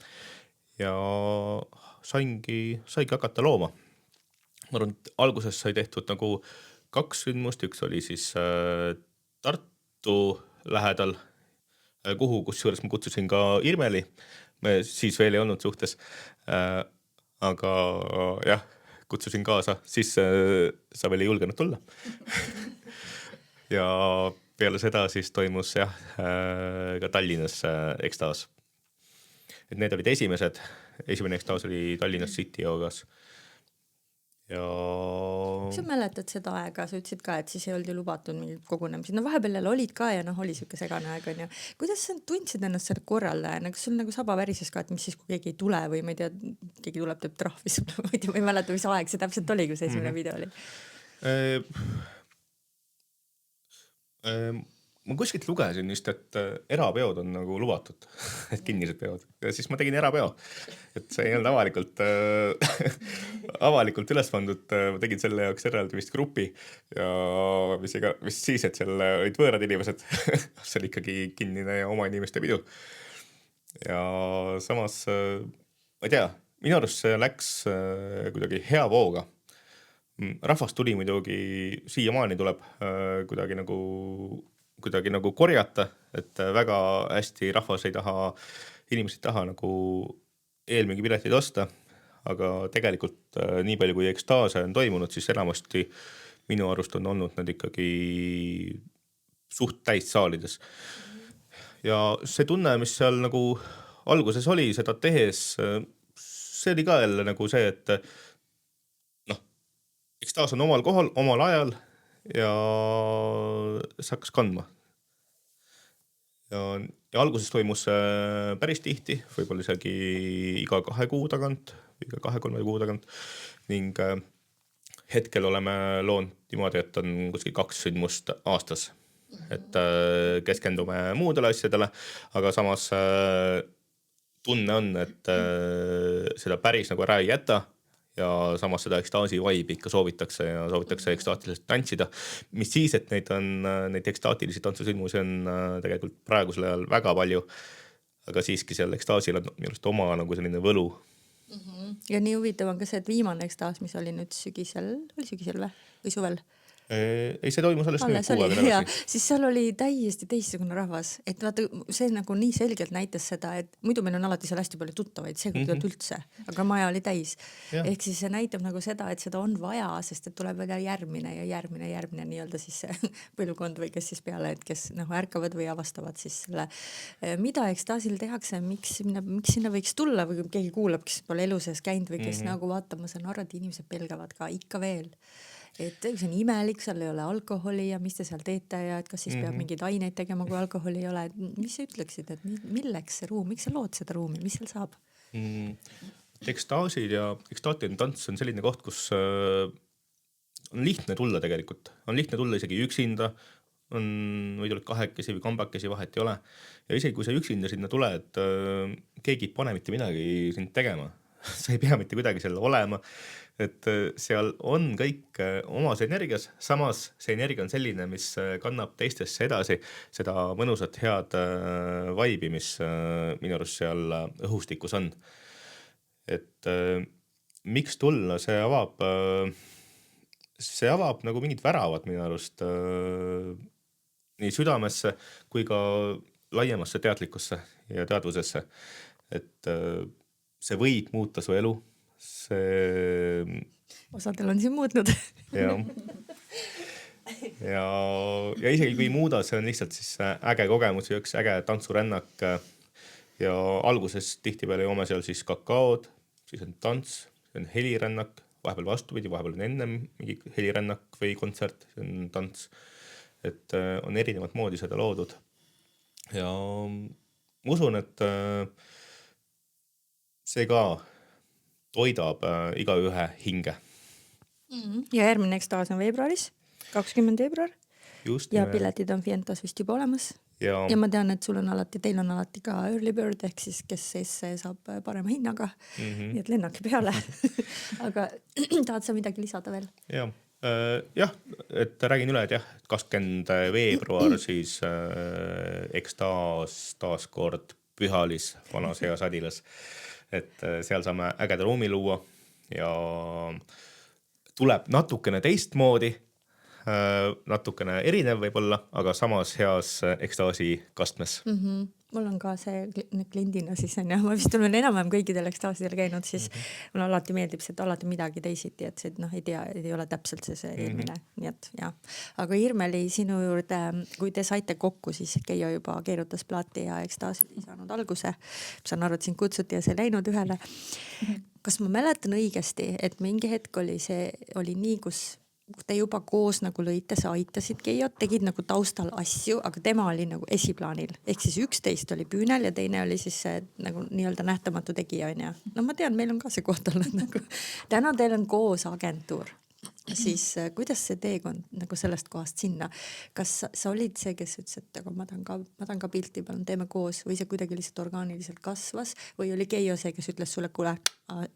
Ja saigi hakata looma. Ma arvan, et alguses sai tehtud nagu 2 sündmust, üks oli siis Tartu lähedal, kuhu kusjuures ma kutsusin ka Irmeli, me siis veel ei olnud suhtes, aga jah, kutsusin kaasa, siis sa veel ei julgenud tulla. Ja peale seda siis toimus ka Tallinnas ekstaas. Et need olid esimene ekstaas oli Tallinnas City Yogas. Ja Kas sa mäletad seda aega, sa ütlesid ka, et siis ei olnud ju lubatud mingid kogunemised. No vahepeal jälle olid ka ja oli siuke segane aeg, on ju. Kuidas sa tundsid ennast selle korraldajana? Kas sul nagu saba värises ka, et mis siis, kui keegi ei tule või ma ei tea, keegi tuleb teeb trahvi sulle, ma ei mäleta, mis aeg see täpselt oli, kui see esimene video oli? Ma kuskilt lugesin just, et erapeod on nagu lubatud, et kinnised peod. Ja siis ma tegin erapeo. Et see ei olnud avalikult üles pandud. Ma tegin selle jaoks eraldi vist grupi ja mis siis, et seal olid võõrad inimesed. See oli ikkagi kinnine ja oma inimeste pidu. Ja samas, ma ei tea, minu arust see läks kuidagi hea vooga. Rahvast tuli muidugi, siiamaani tuleb kuidagi nagu korjata, et väga hästi rahvas inimesed ei taha nagu eelmingi piletid osta, aga tegelikult nii palju kui ekstaase on toimunud, siis enamasti minu arust on olnud nad ikkagi suht täis saalides. Ja see tunne, mis seal nagu alguses oli seda tehes, see oli ka jälle nagu see, et ekstaas on omal kohal, omal ajal ja see hakkas kandma. Ja alguses toimus päris tihti, võib-olla isegi iga 2 kuu tagant, iga 2-3 kuu tagant ning hetkel oleme loonud niimoodi, et on kuskil 2 sündmust aastas, et keskendume muudele asjadele, aga samas tunne on, et seda päris nagu ära ei jäta ja samas seda ekstaasi vaibi ikka soovitakse ekstaatiliselt tantsida, mis siis, et neid ekstaatilisi tantsusündmusi on tegelikult praegusel ajal väga palju, aga siiski seal ekstaasil on minu arust oma nagu selline võlu. Ja nii huvitav on ka see, et viimane ekstaas, mis oli nüüd sügisel või suvel? Ei, see toimus alles nüüd 6 aega tagasi. Siis seal oli täiesti teistsugune rahvas, et vaata, see nagu nii selgelt näitas seda, et muidu meil on alati seal hästi palju tuttavaid, see kui üldse, aga maja oli täis. Ehk siis see näitab nagu seda, et seda on vaja, sest et tuleb veel järgmine nii-öelda siis põlvkond või kes siis peale, et kes ärkavad või avastavad siis selle, mida ekstaasil tehakse, miks sinna võiks tulla või keegi kuulab, kes pole elu sees käinud või kes nagu vaatab, ma saan aru, et inimesed pelgavad ka ikka veel. et see on imelik, seal ei ole alkoholi ja mis te seal teete ja et kas siis peab mingeid aineid tegema, kui alkoholi ei ole, et mis sa ütleksid, et milleks see ruum, miks sa lood seda ruumi, mis seal saab? Ekstaasid ja ekstaatiline tants on selline koht, kus on lihtne tulla tegelikult, on lihtne tulla isegi üksinda, või tuled kahekesi või kambakesi, vahet ei ole. Ja isegi kui sa üksinda sinna tuled, keegi ei pane mitte midagi sind tegema. Sa ei pea mitte kuidagi seal olema, et seal on kõik omas energias, samas see energia on selline, mis kannab teistesse edasi seda mõnusat head vaibi, mis minu arust seal õhustikus on. Et miks tulla, see avab nagu mingid väravad minu arust nii südamesse kui ka laiemasse teadlikkusse ja teadvusesse. Et see võib muuta su elu. Osadel on siin muutnud. Ja isegi kui muuda, see on lihtsalt siis äge kogemus ja üks äge tantsurännak. Ja alguses tihtipeale joome seal siis kakaod, siis on tants, see on helirännak, vahepeal vastupidi, vahepeal on ennem mingi helirännak või kontsert, see on tants. Et on erinevat moodi seda loodud. Ja ma usun, et see ka toidab igaühe hinge. Ja järgmine ekstaas on veebruaris, 20. veebruar. Just ja piletid on Fientas vist juba olemas. Ja ma tean, et teil on alati ka early bird, ehk siis kes see saab parema hinnaga. Nii et lennake peale. Aga tahad sa midagi lisada veel? Jah, et räägin üle, et 20. veebruar siis ekstaas taas kord Pühalis, vanas heas Adilas. Et seal saame ägeda ruumi luua ja tuleb natukene teistmoodi, natukene erinev võib-olla, aga samas heas ekstaasi kastmes. Mul on ka see kliendina siis on ja ma vist olen enam-vähem kõikidel ekstaasidel käinud, siis mulle alati meeldib see, et alati midagi teisiti, et see ei tea, ei ole täpselt see eelmine. Nii et jah. Aga Irmeli, sinu juurde, kui te saite kokku, siis Keijo juba keerutas plaati ja ekstaasid ei saanud alguse. Ma saan aru, et sind kutsuti ja see läinud ühele. Kas ma mäletan õigesti, et mingi hetk oli nii, kus te juba koos nagu lõite, sa aitasid Keijot, tegid nagu taustal asju, aga tema oli nagu esiplaanil. Ehk siis 11 oli püünel ja teine oli siis see nagu nii-öelda nähtamatu tegija. No ma tean, meil on ka see koht olnud nagu. Täna teil on koos agentuur. Siis kuidas see teekond nagu sellest kohast sinna? Kas sa olid see, kes ütles, et aga ma tahan ka pilti, palun teeme koos või see kuidagi lihtsalt orgaaniliselt kasvas või oli Keijo see, kes ütles sulle, kuule,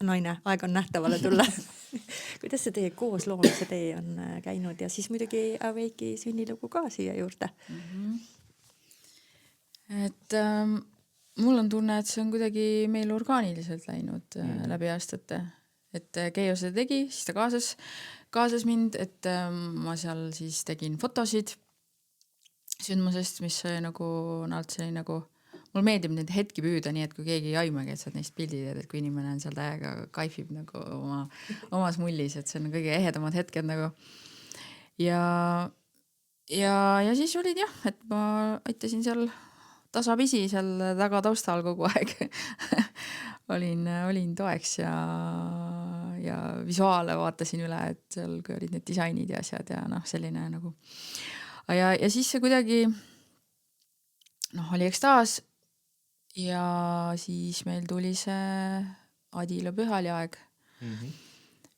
naine, aeg on nähtavale tulla? Kuidas see teie koos loomise tee on käinud ja siis muidugi Awake'i sünnilugu ka siia juurde? Et mul on tunne, et see on kuidagi meil orgaaniliselt läinud läbi aastate. Et Keijo seda tegi, siis ta kaasas mind, et ma seal siis tegin fotosid sündmusest, mis nagu mul meeldib neid hetki püüda, nii et kui keegi ei aimagi, et sa neist pildi teed, et kui inimene on seal täiega kaifib nagu omas mullis, et see on kõige ehedamad hetked nagu. Ja siis olid jah, et ma aitasin seal tasapisi seal taga taustal kogu aeg. olin toeks ja visuaale vaatasin üle, et seal kui olid need disainid ja asjad ja selline nagu. Ja siis see kuidagi oli ekstaas ja siis meil tuli see Adila Pühali aeg.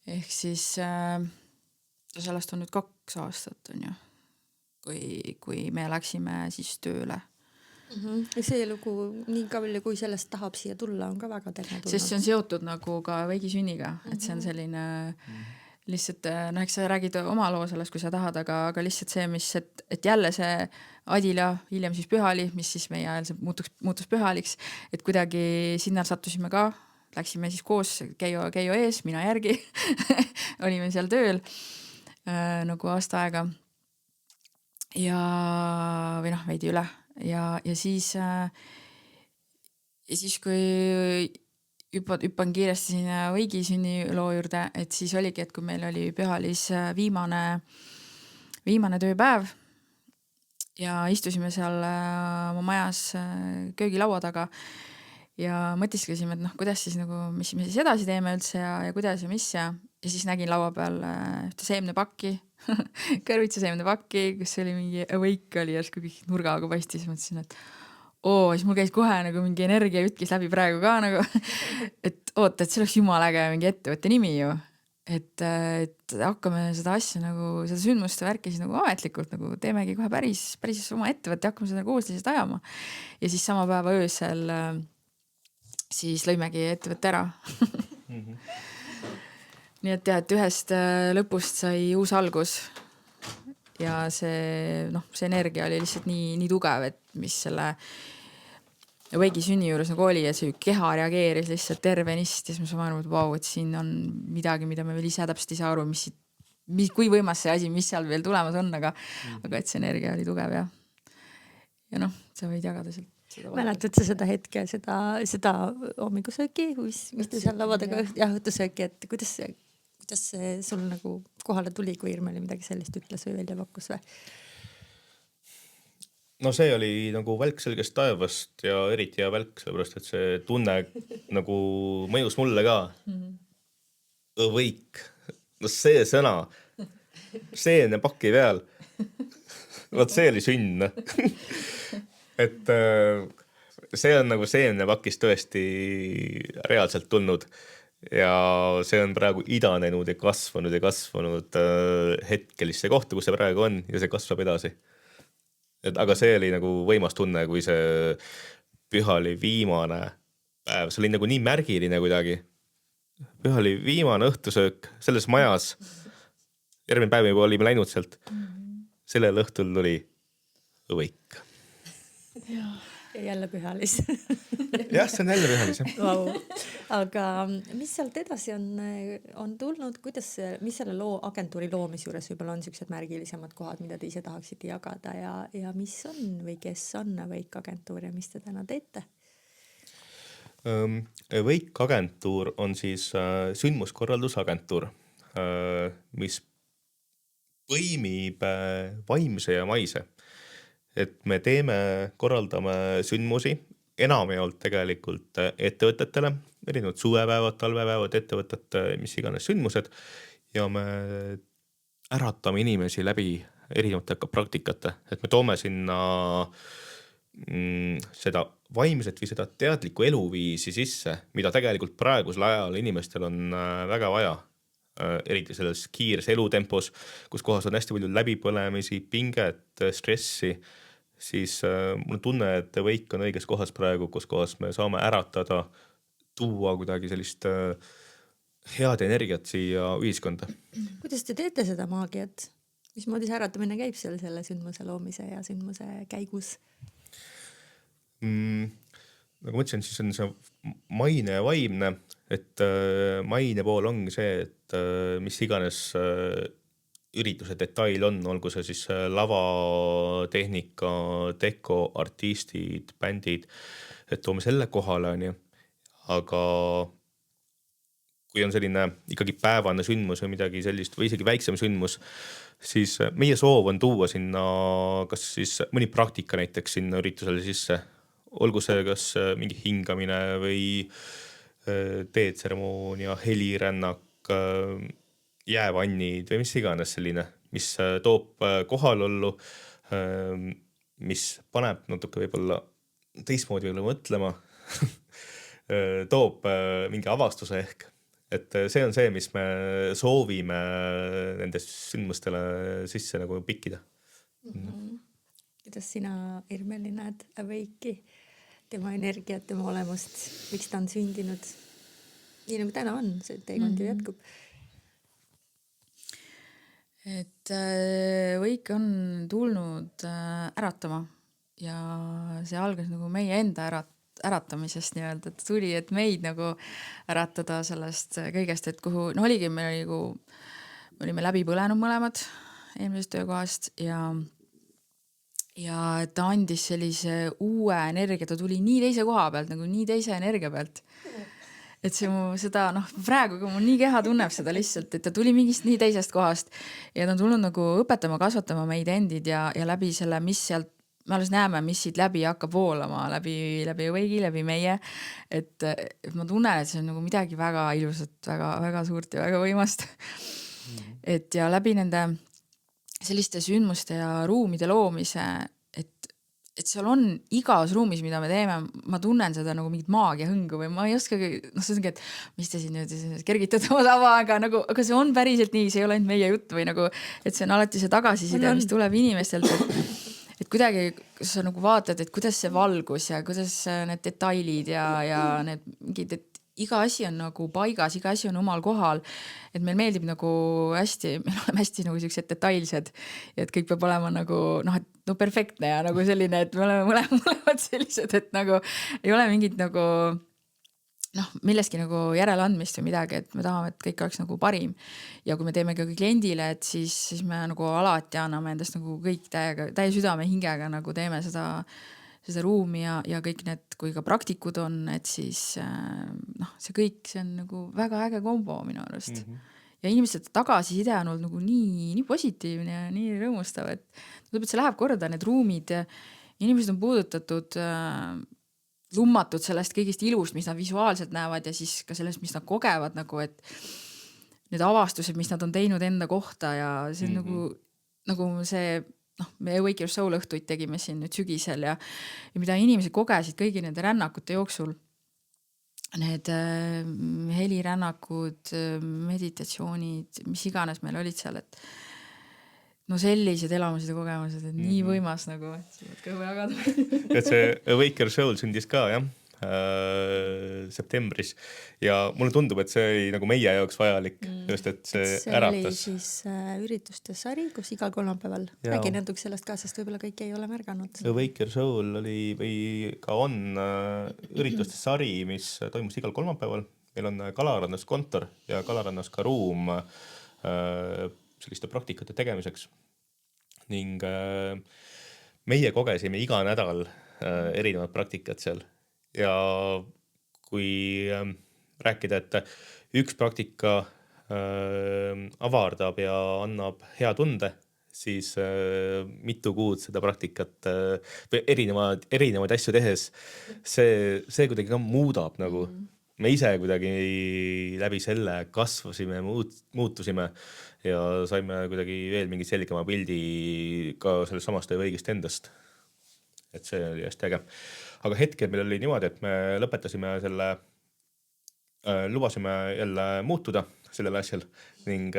Ehk siis sellest on nüüd 2 aastat on ju, kui me läksime siis tööle. Ja see lugu nii palju, kui sellest tahab siia tulla, on ka väga teretulnud. Sest see on seotud nagu ka Veigi sünniga, et see on selline lihtsalt, eks sa räägid oma loo sellest, kui sa tahad, aga lihtsalt see, et jälle see Adila, hiljem siis Pühali, mis siis meie ajal muutus Pühaliks, et kuidagi sinna sattusime ka, läksime siis koos Keijo ees, mina järgi, olime seal tööl nagu aasta aega või veidi üle. Ja siis kui hüppan kiiresti sinna Veigi sünniloo juurde, et siis oligi, et kui meil oli Pühalis viimane tööpäev ja istusime seal oma majas köögilaua taga ja mõtisklesime, et kuidas siis nagu, mis me siis edasi teeme üldse ja kuidas ja mis ja ja siis nägin laua peal ühte seemnepakki, kõrvitsa seemnepakki, kus oli mingi Awake oli järsku kõik nurgaga paistis, mõtlesin, et siis mul käis kohe nagu mingi energia ütkis läbi praegu ka nagu, et oota, et see oleks jumala äge mingi ettevõtte nimi ju, et hakkame seda asja nagu, seda sündmuste värki siis nagu ametlikult nagu teemegi kohe päris oma ettevõtte ja hakkame seda koos lihtsalt ajama. Ja siis sama päeva öösel siis lõimegi ettevõtte ära. Nii et jah, et ühest lõpust sai uus algus ja see energia oli lihtsalt nii tugev, et mis selle Awake'i sünni juures nagu oli ja see keha reageeris lihtsalt tervenisti ja siis ma sain aru, et siin on midagi, mida me veel ise täpselt ei saa aru, kui võimas see asi, mis seal veel tulemas on, aga et see energia oli tugev ja sa võid jagada sealt. Mäletad sa seda hetke, seda hommikusööki, mis te seal laua taga õhtusööki, et kuidas see sul nagu kohale tuli, kui Irmeli midagi sellist ütles või välja pakkus või? No see oli nagu välk selgest taevast ja eriti hea välk, sellepärast et see tunne nagu mõjus mulle ka. Awake. No see sõna. Seemne paki peal. Vaat see oli sünn. Et see on nagu seemne pakis tõesti reaalselt tulnud ja see on praegu idanenud ja kasvanud hetkelisse kohta, kus see praegu on ja see kasvab edasi. Aga see oli nagu võimas tunne, kui see püha oli viimane päev. See oli nagu nii märgiline kuidagi. Püha oli viimane õhtusöök selles majas. Järgmine päev juba olime läinud sealt. Sellel õhtul tuli Awake. Ja jälle pühalis. Jah, see on jälle pühalis. Wow. Aga mis sealt edasi on tulnud, mis selle agentuuri loomis juures võib-olla on sellised märgilisemad kohad, mida te ise tahaksite jagada ja mis on või kes on Awake agentuur ja mis te täna teete? Awake agentuur on siis sündmuskorraldusagentuur, mis põimib vaimse ja maise. Et me korraldame sündmusi enamjaolt tegelikult ettevõtetele, erinevad suvepäevad, talvepäevad, ettevõtete, mis iganes sündmused ja me äratame inimesi läbi erinevate praktikate, et me toome sinna seda vaimset või seda teadlikku eluviisi sisse, mida tegelikult praegusel ajal inimestel on väga vaja. Eriti selles kiires elutempos, kus kohas on hästi palju läbipõlemisi, pinget, stressi, siis mul tunne, et Awake on õiges kohas praegu, kus kohas me saame äratada, tuua kuidagi sellist head energiat siia ühiskonda. Kuidas te teete seda maagiat? Mismoodi see äratamine käib selle sündmuse loomise ja sündmuse käigus? Nagu ma ütlesin, siis on see maine ja vaimne, et maine pool ongi see, et mis iganes ürituse detail on, olgu see siis lavatehnika, deko, artistid, bändid, et toome selle kohale, aga kui on selline ikkagi päevane sündmus või midagi sellist või isegi väiksem sündmus, siis meie soov on tuua sinna kas siis mõni praktika näiteks sinna üritusele sisse, olgu see kas mingi hingamine või teetseremoonia, helirännak, jäävannid või mis iganes selline, mis toob kohalollu, mis paneb natuke võib-olla teistmoodi mõtlema, toob mingi avastuse ehk. Et see on see, mis me soovime nende sündmustele sisse nagu pikkida. Kuidas sina, Irmeli, näed Awake'i, tema energiat, tema olemust, miks ta on sündinud? Nii nagu täna on, see teekond ju jätkub. Et Awake on tulnud äratama ja see algas nagu meie enda äratamisest nii-öelda, et tuli, et meid nagu äratada sellest kõigest, et kuhu, oligi, me olime läbi põlenud mõlemad eelmisest töökohast ja ta andis sellise uue energia, ta tuli nii teise koha pealt, nagu nii teise energia pealt. Et see seda, praegu kui mul nii keha tunneb seda lihtsalt, et ta tuli mingist nii teisest kohast ja ta on tulnud nagu õpetama, kasvatama meid endid ja läbi selle, mis sealt me alles näeme, mis siit läbi hakkab voolama, läbi Awake'i, läbi meie, et ma tunnen, et see on nagu midagi väga ilusat, väga, väga suurt ja väga võimast. Et ja läbi nende selliste sündmuste ja ruumide loomise, et seal on igas ruumis, mida me teeme, ma tunnen seda nagu mingit maagia hõngu või ma ei oskagi, see ongi, et mis te siin nüüd kergitate oma sava, aga see on päriselt nii, see ei ole ainult meie jutt või nagu, et see on alati see tagasiside, mis tuleb inimestelt, et kuidagi sa nagu vaatad, et kuidas see valgus ja kuidas need detailid ja need mingid, et iga asi on nagu paigas, iga asi on omal kohal, et meil meeldib nagu hästi, meil oleme hästi nagu sellised detailsed ja et kõik peab olema nagu perfektne ja nagu selline, et me oleme mõlemad sellised, et nagu ei ole mingit nagu milleski nagu järeleandmist või midagi, et me tahame, et kõik oleks nagu parim. Ja kui me teeme ka kliendile, et siis me nagu alati anname endast nagu kõik täie südame hingega nagu teeme seda ruumi ja kõik need, kui ka praktikud on, et siis see kõik, see on nagu väga äge kombo minu arust. Ja inimesed tagasiside on olnud nagu nii positiivne ja nii rõõmustav, et tundub, et see läheb korda, need ruumid, inimesed on puudutatud, lummatud sellest kõigist ilust, mis nad visuaalselt näevad ja siis ka sellest, mis nad kogevad nagu, et need avastused, mis nad on teinud enda kohta ja see on nagu see me Awake Your Soul õhtuid tegime siin nüüd sügisel ja mida inimesed kogesid kõigi nende rännakute jooksul. Need helirännakud, meditatsioonid, mis iganes meil olid seal, et sellised elamused ja kogemused, et nii võimas nagu, et sa võid kõhu jagada. Et see Awake Your Soul sündis ka, jah, septembris ja mulle tundub, et see oli nagu meie jaoks vajalik, just et see äratas. See oli siis ürituste sari, kus igal kolmapäeval räägin natuke sellest ka, sest võib-olla kõik ei ole märganud. Awake Your Soul oli või ka on ürituste sari, mis toimus igal kolmapäeval. Meil on Kalarannas kontor ja Kalarannas ka ruum selliste praktikate tegemiseks. Ning meie kogesime iga nädal erinevad praktikat seal. Ja kui rääkida, et üks praktika avardab ja annab hea tunde, siis mitu kuud seda praktikat või erinevaid asju tehes, see kuidagi muudab nagu. Me ise kuidagi läbi selle kasvasime, muutusime ja saime kuidagi veel mingi selgema pildi ka sellest samast õigest endast. Et see oli hästi äge. Aga hetkel meil oli niimoodi, et me lõpetasime selle, lubasime jälle muutuda sellel asjal ning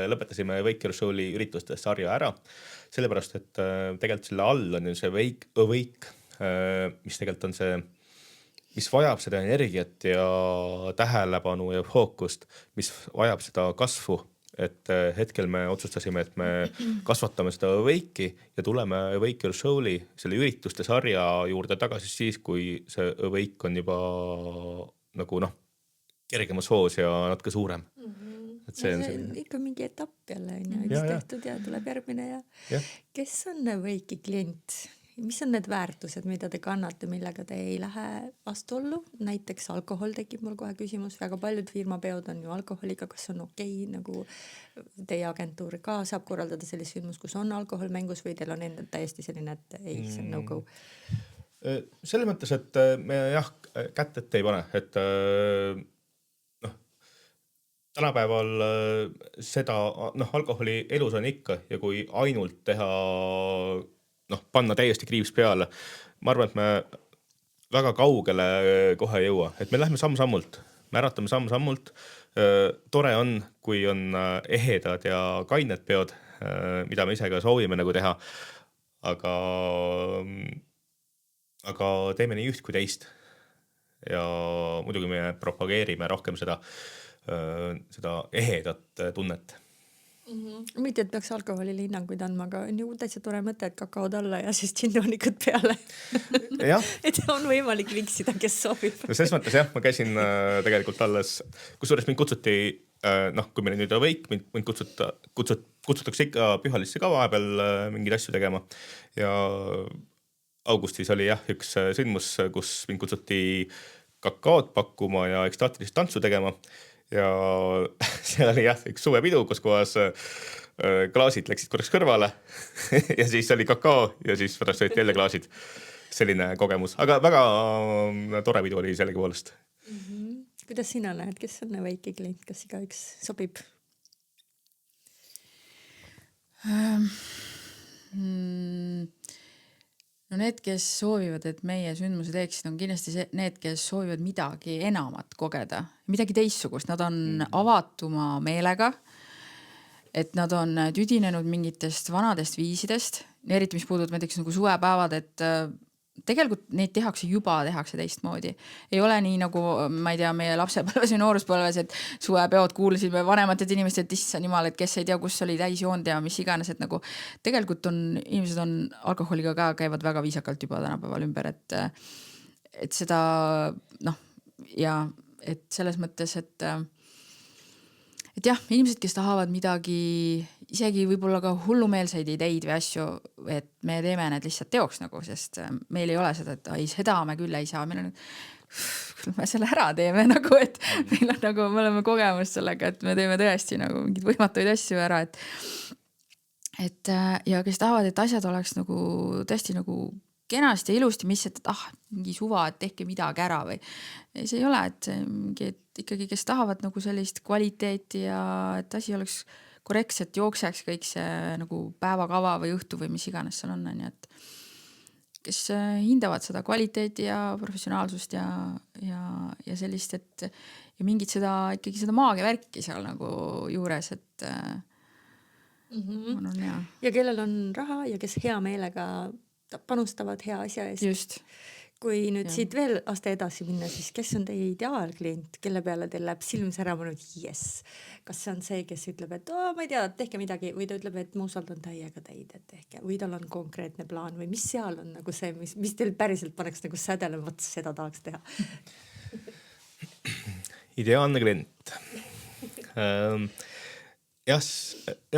lõpetasime Awake Your Soul'i ürituste sarja ära. Sellepärast, et tegelikult selle all on see Awake, mis tegelikult on see, mis vajab seda energiat ja tähelepanu ja fookust, mis vajab seda kasvu. Et hetkel me otsustasime, et me kasvatame seda Awake'i ja tuleme Awake Your Soul'i selle ürituste sarja juurde tagasi siis, kui see Awake on juba nagu kergemas hoos ja natuke suurem. Et see on ikka mingi etapp jälle, üks tehtud ja tuleb järgmine ja. Kes on Awake'i klient? Mis on need väärtused, mida te kannate, millega te ei lähe vastuollu? Näiteks alkohol tekib mul kohe küsimus. Väga paljud firmapeod on ju alkoholiga, kas on okei, nagu teie agentuur ka saab korraldada sellist sündmus, kus on alkohol mängus või teil on enda täiesti selline, et ei, see on no-go? Selles mõttes, et me kätt ette ei pane, et tänapäeval seda alkoholi elus on ikka ja kui ainult teha panna täiesti kriips peale. Ma arvan, et me väga kaugele kohe ei jõua, et me lähme samm-sammult, me äratame samm-sammult. Tore on, kui on ehedad ja kained peod, mida me ise ka soovime nagu teha, aga teeme nii üht kui teist. Ja muidugi me propageerime rohkem seda ehedat tunnet. Mitte, et peaks alkoholile hinnanguid andma, aga on ju täitsa tore mõte, et kakaod alla ja siis džintoonikud peale. Et on võimalik viksida, kes soovib. Selles mõttes jah, ma käisin tegelikult alles, kusjuures mind kutsuti, kui meil nüüd Awake, mind kutsutakse ikka pühalisse ka vahepeal mingeid asju tegema. Ja augustis oli üks sündmus, kus mind kutsuti kakaod pakkuma ja ekstaatilist tantsu tegema. Ja seal oli üks suvepidu, kus kohas klaasid läksid korraks kõrvale ja siis oli kakao ja siis pärast võeti jälle klaasid. Selline kogemus, aga väga tore pidu oli sellegipoolest. Kuidas sina näed, kes on väike klient, kas igaüks sobib? No need, kes soovivad, et meie sündmuse teeksid, on kindlasti need, kes soovivad midagi enamat kogeda, midagi teistsugust, nad on avatuma meelega, et nad on tüdinenud mingitest vanadest viisidest, eriti mis puudutab näiteks nagu suvepäevad, et tegelikult neid tehakse teistmoodi. Ei ole nii nagu, ma ei tea, meie lapsepõlves või nooruspõlves, et suvepeod kuulasime vanematelt inimesed, et issand jumal, et kes ei tea, kus oli täisjoond ja mis iganes, et nagu tegelikult inimesed on alkoholiga ka käivad väga viisakalt juba tänapäeval ümber, et seda ja et selles mõttes, et jah, inimesed, kes tahavad midagi, isegi võib-olla ka hullumeelseid ideid või asju, et me teeme need lihtsalt teoks nagu, sest meil ei ole seda, et seda me küll ei saa, meil on küll me selle ära teeme nagu, et meil on nagu, me oleme kogemus sellega, et me teeme tõesti nagu mingid võimatuid asju ära, et ja kes tahavad, et asjad oleks nagu tõesti nagu kenasti ja ilusti, mis, et mingi suva, et tehke midagi ära või see ei ole, et ikkagi, kes tahavad nagu sellist kvaliteeti ja et asi oleks korrektselt jookseks kõik see nagu päevakava või õhtu või mis iganes seal on, et kes hindavad seda kvaliteeti ja professionaalsust ja sellist, et ja mingit ikkagi seda maagia värki seal nagu juures, et on hea. Ja kellel on raha ja kes hea meelega panustavad hea asja eest. Just. Kui nüüd siit veel aasta edasi minna, siis kes on teie ideaalklient, kelle peale teil läheb silm särama nüüd yes. Kas see on see, kes ütleb, et ma ei tea, tehke midagi või ta ütleb, et ma usaldan täiega teid, et tehke või tal on konkreetne plaan või mis seal on nagu see, mis teil päriselt paneks nagu sädelema, võttes seda tahaks teha? Ideaalne klient. Jah,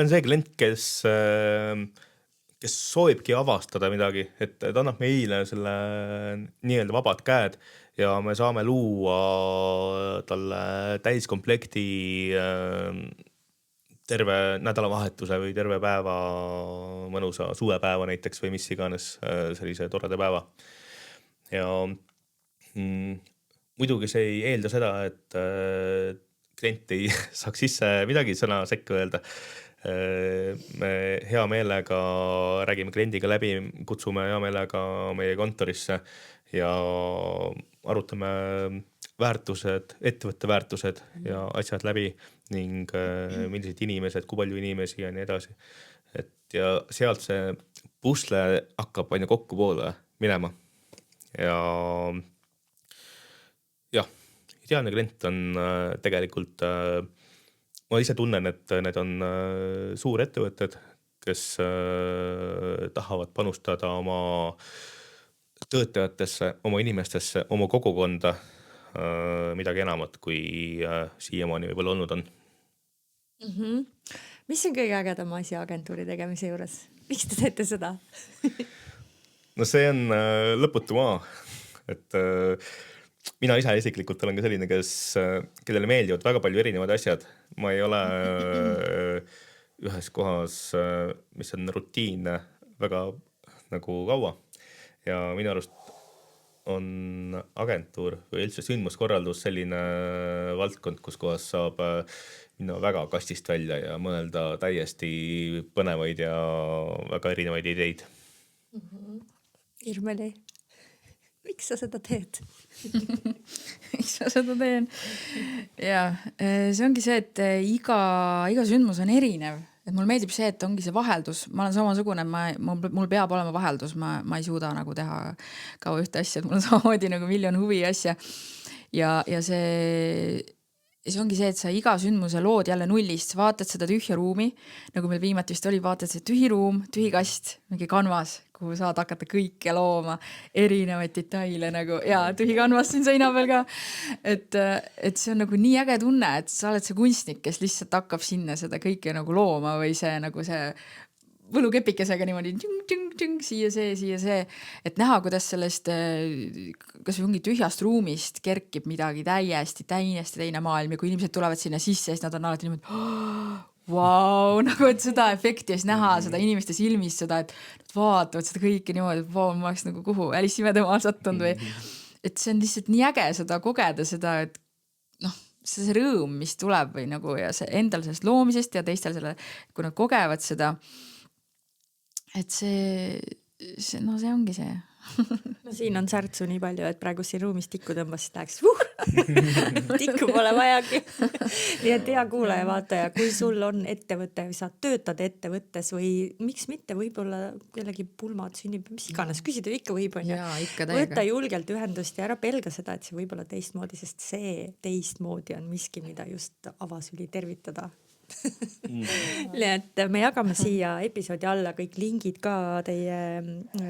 on see klient, kes soovibki avastada midagi, et ta annab meile selle nii-öelda vabad käed ja me saame luua talle täiskomplekti terve nädalavahetuse või terve päeva mõnusa suvepäeva näiteks või mis iganes sellise toreda päeva. Ja muidugi see ei eelda seda, et klient ei saaks sisse midagi sõna sekka öelda. Me hea meelega räägime kliendiga läbi, kutsume hea meelega meie kontorisse ja arutame väärtused, ettevõtte väärtused ja asjad läbi ning millised inimesed, kui palju inimesi ja nii edasi. Et ja sealt see pusle hakkab aina kokku poole minema. Ja jah, ideaalne klient on tegelikult ma ise tunnen, et need on suurettevõtted, kes tahavad panustada oma töötajatesse, oma inimestesse, oma kogukonda midagi enamat, kui siiamaani võib-olla olnud on. Mis on kõige ägedam asi agentuuri tegemise juures? Miks te teete seda? No see on lõputu maa, et mina ise isiklikult olen ka selline, kellele meeldivad väga palju erinevad asjad. Ma ei ole ühes kohas, mis on rutiinne väga nagu kaua. Ja minu arust on agentuur või üldse sündmuskorraldus selline valdkond, kus kohas saab minna väga kastist välja ja mõelda täiesti põnevaid ja väga erinevaid ideid. Irmeli, miks sa seda teed? Miks ma seda teen? Ja see ongi see, et iga sündmus on erinev. Et mul meeldib see, et ongi see vaheldus. Ma olen samasugune, mul peab olema vaheldus. Ma ei suuda nagu teha kaua ühte asja, et mul on samamoodi nagu miljon huvi asja. Ja see ongi see, et sa iga sündmuse lood jälle nullist, vaatad seda tühja ruumi, nagu meil viimati vist oli, vaatad see tühi ruum, tühi kast, mingi kanvas, kuhu saad hakata kõike looma, erinevaid detaile nagu, ja tühi kanvas siin seina peal ka. Et see on nagu nii äge tunne, et sa oled see kunstnik, kes lihtsalt hakkab sinna seda kõike nagu looma või see nagu see võlukepikesega niimoodi siia see, et näha, kuidas sellest kas või mingi tühjast ruumist kerkib midagi täiesti teine maailm ja kui inimesed tulevad sinna sisse, siis nad on alati niimoodi vau, nagu et seda efekti ja siis näha seda inimeste silmis seda, et nad vaatavad seda kõike niimoodi, et vau, ma oleks nagu kuhu Alice imedemaal sattunud või et see on lihtsalt nii äge seda kogeda seda, et noh, see rõõm, mis tuleb või nagu ja see endal sellest loomisest ja teistel selle, kui nad kogevad seda, et see ongi see. No siin on särtsu nii palju, et praegu siin ruumis tikku tõmbas, läheks tikku pole vajagi. Nii et hea kuulaja, vaataja, kui sul on ettevõte või sa töötad ettevõttes või miks mitte, võib-olla kellegi pulmad sünnib, mis iganes, küsida ikka võib, on ju. Võtta julgelt ühendust ja ära pelga seda, et see võib olla teistmoodi, sest see teistmoodi on miski, mida just avasüli tervitada. Nii et me jagame siia episoodi alla kõik lingid ka teie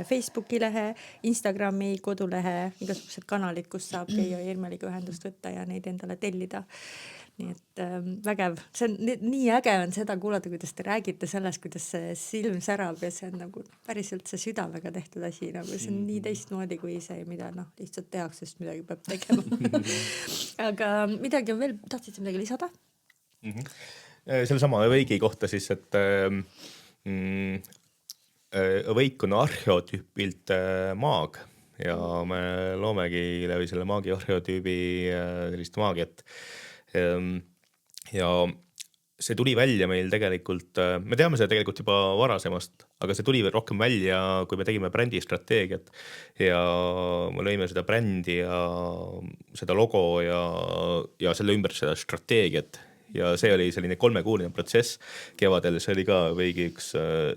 Facebooki lehe, Instagrami, kodulehe, igasugused kanalid, kus saab Keijo ja Irmeliga ühendust võtta ja neid endale tellida. Nii et vägev, see on nii äge on seda kuulata, kuidas te räägite sellest, kuidas see silm särab ja see on nagu päriselt see südamega tehtud asi, nagu see on nii teistmoodi kui see, mida lihtsalt tehakse, sest midagi peab tegema. Aga midagi on veel, tahtsid sa midagi lisada? Selle sama Awake'i kohta siis, et Awake on arheotüüpilt maag ja me loomegi läbi selle maagi arheotüübi sellist maagiat. Ja see tuli välja meil tegelikult, me teame seda tegelikult juba varasemast, aga see tuli veel rohkem välja, kui me tegime brändi strateegiat ja me lõime seda brändi ja seda logo ja selle ümber seda strateegiat. Ja see oli selline 3-kuuline protsess kevadel, see oli ka veidi üks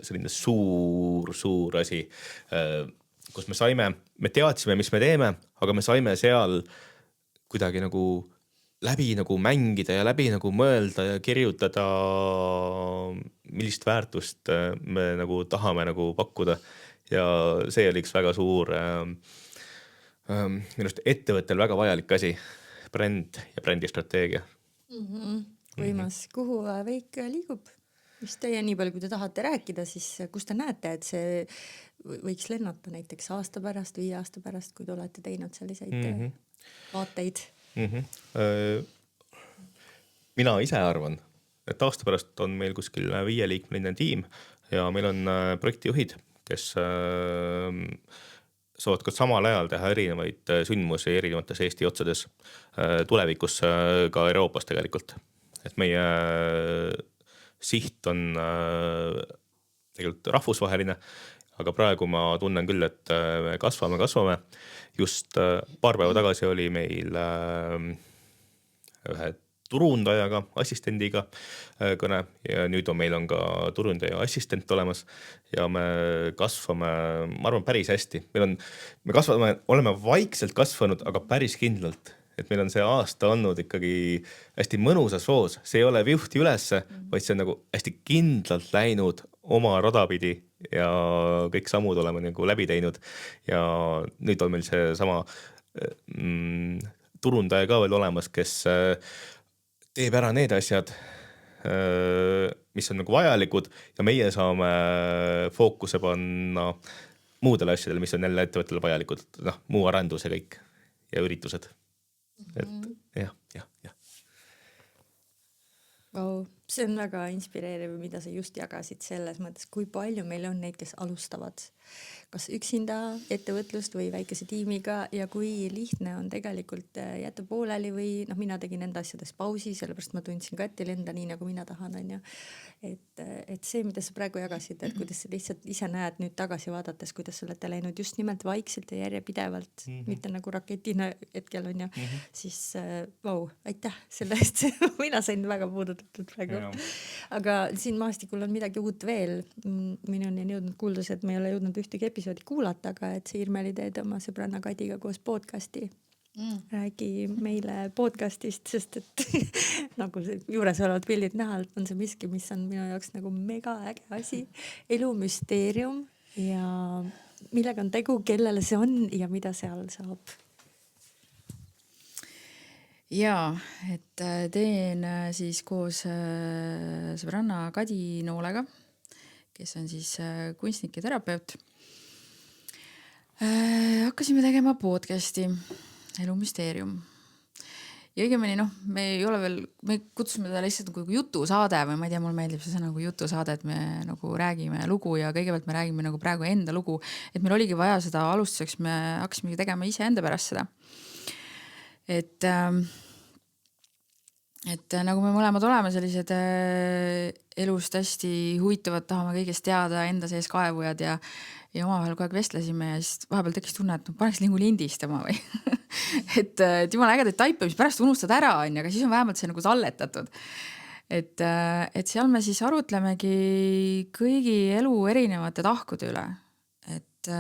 selline suur asi, kus me teadsime, mis me teeme, aga me saime seal kuidagi nagu läbi nagu mängida ja läbi nagu mõelda ja kirjutada, millist väärtust me nagu tahame nagu pakkuda. Ja see oli üks väga suur minust ettevõttel väga vajalik asi, bränd ja brändi strateegia. Võimas, kuhu Awake liigub? Mis teie nii palju, kui te tahate rääkida, siis kus te näete, et see võiks lennata näiteks aasta pärast, 5 aasta pärast, kui te olete teinud selliseid vaateid? Mina ise arvan, et aasta pärast on meil kuskil 5-liikmeline tiim ja meil on projektijuhid, kes saavad ka samal ajal teha erinevaid sündmusi erinevates Eesti otsades, tulevikus ka Euroopas tegelikult. Et meie siht on tegelikult rahvusvaheline, aga praegu ma tunnen küll, et me kasvame. Just paar päeva tagasi oli meil ühe turundajaga, assistendiga kõne ja nüüd meil on ka turundaja assistent olemas ja me kasvame, ma arvan, päris hästi. Me oleme vaikselt kasvanud, aga päris kindlalt. Et meil on see aasta olnud ikkagi hästi mõnusas soos. See ei ole vihti ülesse, vaid see on nagu hästi kindlalt läinud oma rodapidi ja kõik sammud oleme nagu läbi teinud. Ja nüüd on meil see sama turundaja ka veel olemas, kes teeb ära need asjad, mis on nagu vajalikud ja meie saame fookuse panna muudele asjadele, mis on jälle ettevõttele vajalikud, muu arendus ja kõik ja üritused. Et jah. Wow. See on väga inspireeriv, mida sa just jagasid selles mõttes, kui palju meil on neid, kes alustavad kas üksinda ettevõtlust või väikese tiimiga ja kui lihtne on tegelikult jätta pooleli või mina tegin enda asjades pausi, sellepärast ma tundsin ka, et ei lenda nii, nagu mina tahan, on ju. Et see, mida sa praegu jagasid, et kuidas sa lihtsalt ise näed nüüd tagasi vaadates, kuidas sa olete läinud just nimelt vaikselt ja järjepidevalt, mitte nagu raketina hetkel, on ju, siis aitäh selle eest. Mina sain väga puudutatud praegu. Aga siin maastikul on midagi uut veel. Minuni on jõudnud kuuldus, et me ei ole jõudnud ühtegi episoodi kuulata, aga et see Irmeli teed oma sõbranna Kadiga koos podcasti. Räägi meile podcastist, sest et nagu juures olevad pildid näha, on see miski, mis on minu jaoks nagu mega äge asi. Elumüsteerium ja millega on tegu, kellele see on ja mida seal saab? Jaa, et teen siis koos sõbranna Kadi Noolega, kes on siis kunstnik ja terapeut. Hakkasime tegema podcasti Elumüsteerium. ja õigemini me ei ole veel, me kutsume teda lihtsalt nagu jutusaade või ma ei tea, mul meeldib see nagu jutusaade, et me nagu räägime lugu ja kõigepealt me räägime nagu praegu enda lugu, et meil oligi vaja seda alustuseks, me hakkasimegi tegema iseenda pärast seda. Et nagu me mõlemad oleme sellised elust hästi huvitavad, tahame kõigest teada, enda sees kaevujad ja omavahel kogu aeg vestlesime ja siis vahepeal tekkis tunne, et paneks nagu lindistama või et jumala ägedaid taipe, mis pärast unustad ära, aga siis on vähemalt see nagu salletatud. Et seal me siis arutlemegi kõigi elu erinevate tahkude üle, et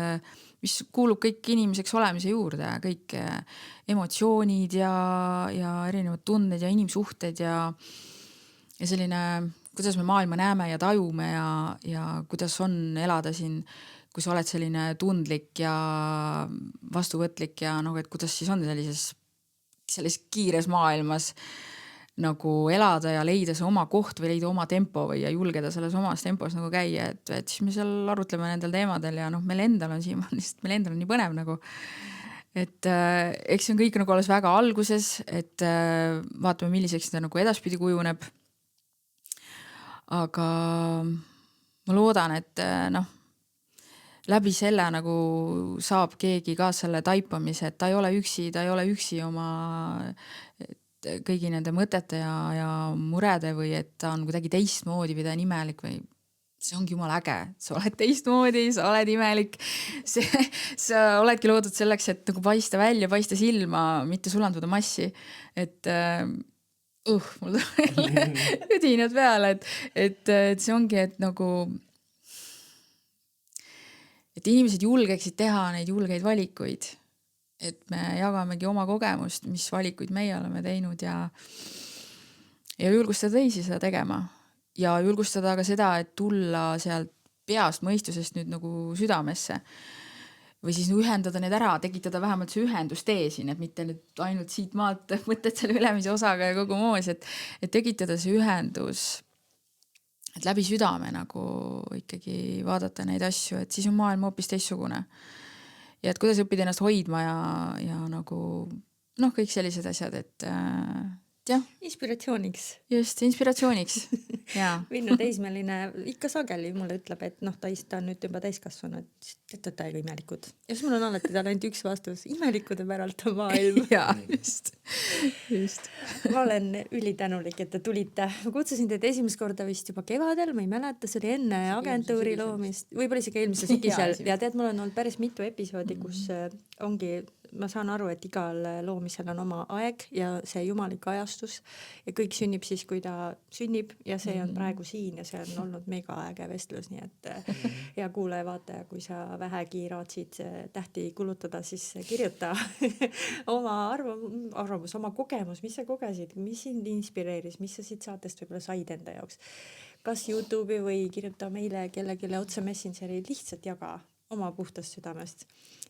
mis kuulub kõik inimeseks olemise juurde, kõik emotsioonid ja erinevad tunded ja inimsuhted ja selline, kuidas me maailma näeme ja tajume ja kuidas on elada siin, kui sa oled selline tundlik ja vastuvõtlik ja et kuidas siis on sellises kiires maailmas nagu elada ja leida see oma koht või leida oma tempo või ja julgeda selles omas tempos nagu käia, et siis me seal arutleme nendel teemadel ja meil endal on siiamaani, sest meil endal on nii põnev nagu, et eks see on kõik nagu alles väga alguses, et vaatame, milliseks seda nagu edaspidi kujuneb. Aga ma loodan, et läbi selle nagu saab keegi ka selle taipamise, et ta ei ole üksi oma kõigi nende mõtete ja murede või et ta on kuidagi teistmoodi või ta on imelik või see ongi jumala äge, sa oled teistmoodi, sa oled imelik, sa oledki loodud selleks, et nagu paista välja, paista silma, mitte sulanduda massi, et mul tuleb üdinad peale, et see ongi, et nagu et inimesed julgeksid teha neid julgeid valikuid, et me jagamegi oma kogemust, mis valikuid meie oleme teinud ja julgustada teisi seda tegema ja julgustada ka seda, et tulla sealt peast mõistusest nüüd nagu südamesse või siis ühendada need ära, tekitada vähemalt see ühendustee siin, et mitte nüüd ainult siit maalt mõtted selle ülemise osaga ja kogu moos, et tekitada see ühendus, et läbi südame nagu ikkagi vaadata neid asju, et siis on maailm hoopis teistsugune. Ja et kuidas õppida ennast hoidma ja nagu kõik sellised asjad, et jah. Inspiratsiooniks. Just, inspiratsiooniks. Vinnu teismeline ikka sageli mulle ütleb, et ta on nüüd juba täiskasvanud, et täiega imelikud. Ja siis mul on alati tal ainult üks vastus, imelikude päralt on maailm. Jaa, just. Ma olen ülitänulik, et te tulite. Ma kutsusin teid esimest korda vist juba kevadel, ma ei mäleta, see oli enne agentuuri loomist. Võib-olla isegi eelmisel sügisel. Ja tead, mul on olnud päris mitu episoodi, kus ongi, ma saan aru, et igal loomisel on oma aeg ja see jumalik ajastus ja kõik sünnib siis, kui ta sünnib ja see on praegu siin ja see on olnud mega äge vestlus, nii et hea kuulaja, vaataja, kui sa vähegi raatsid tähti kulutada, siis kirjuta oma arvamus, oma kogemus, mis sa kogesid, mis sind inspireeris, mis sa siit saatest võib-olla said enda jaoks. Kas YouTube'i või kirjuta meile kellelegi otse Messengeri, lihtsalt jaga oma puhtast südamest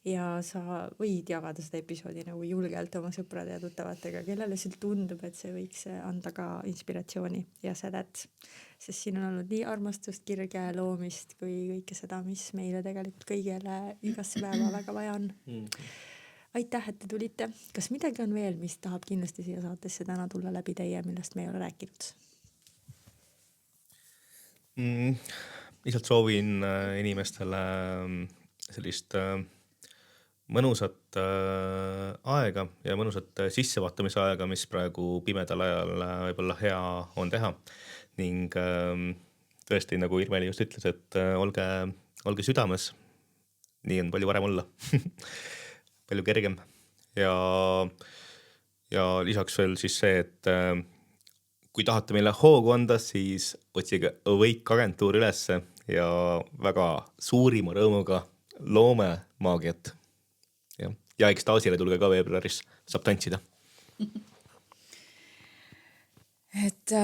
ja sa võid jagada seda episoodi nagu julgelt oma sõprade ja tuttavatega, kellele sul tundub, et see võiks anda ka inspiratsiooni ja sädet, sest siin on olnud nii armastust, kirge loomist kui kõike seda, mis meile tegelikult kõigele igasse päeva väga vaja on. Aitäh, et te tulite. Kas midagi on veel, mis tahab kindlasti siia saatesse täna tulla läbi teie, millest me ei ole rääkinud? Lihtsalt soovin inimestele sellist mõnusat aega ja mõnusat sissevaatamise aega, mis praegu pimedal ajal võib-olla hea on teha. Ning tõesti, nagu Irmeli just ütles, et olge südames. Nii on palju varem olla. Palju kergem. Ja lisaks veel siis see, et kui tahate meile hoogu anda, siis otsige Awake agentuur ülesse ja väga suurima rõõmuga loome maagiat. Ja ekstaasile tulge ka veebruaris, saab tantsida. Et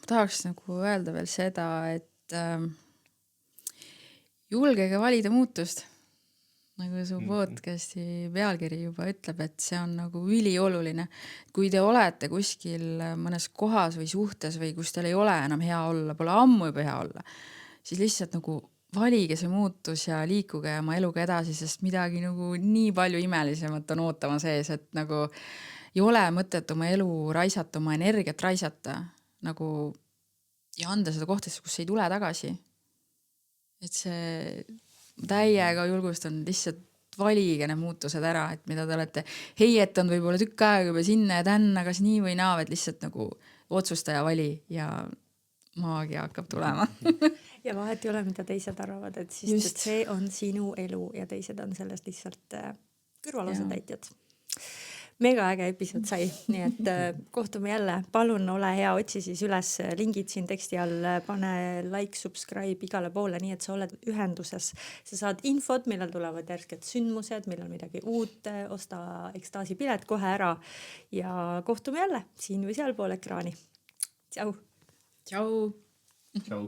tahaks nagu öelda veel seda, et julgege valida muutust. Nagu su podcasti pealkiri juba ütleb, et see on nagu ülioluline. Kui te olete kuskil mõnes kohas või suhtes või kus teil ei ole enam hea olla, pole ammu juba hea olla, siis lihtsalt nagu valige see muutus ja liikuge oma eluga edasi, sest midagi nagu nii palju imelisemat on ootama sees, et nagu ei ole mõtet oma elu raisata, oma energiat raisata nagu ja anda seda kohtadesse, kus ei tule tagasi. Et see täiega julgustan lihtsalt valige need muutused ära, et mida te olete heietanud võib-olla tükk aega juba sinna ja tänna, kas nii või naa, et lihtsalt nagu otsusta ja vali ja maagia hakkab tulema. Ja vahet ei ole, mida teised arvavad, et siis Just. et see on sinu elu ja teised on sellest lihtsalt kõrvalosatäitjad. Mega äge episood sai, nii et kohtume jälle. Palun ole hea, otsi siis üles lingid siin teksti all, pane like, subscribe igale poole, nii et sa oled ühenduses. Sa saad infot, millal tulevad järsked sündmused, millal midagi uut, osta ekstaasi pilet kohe ära ja kohtume jälle siin või seal pool ekraani. Tšau! Tšau! Tšau!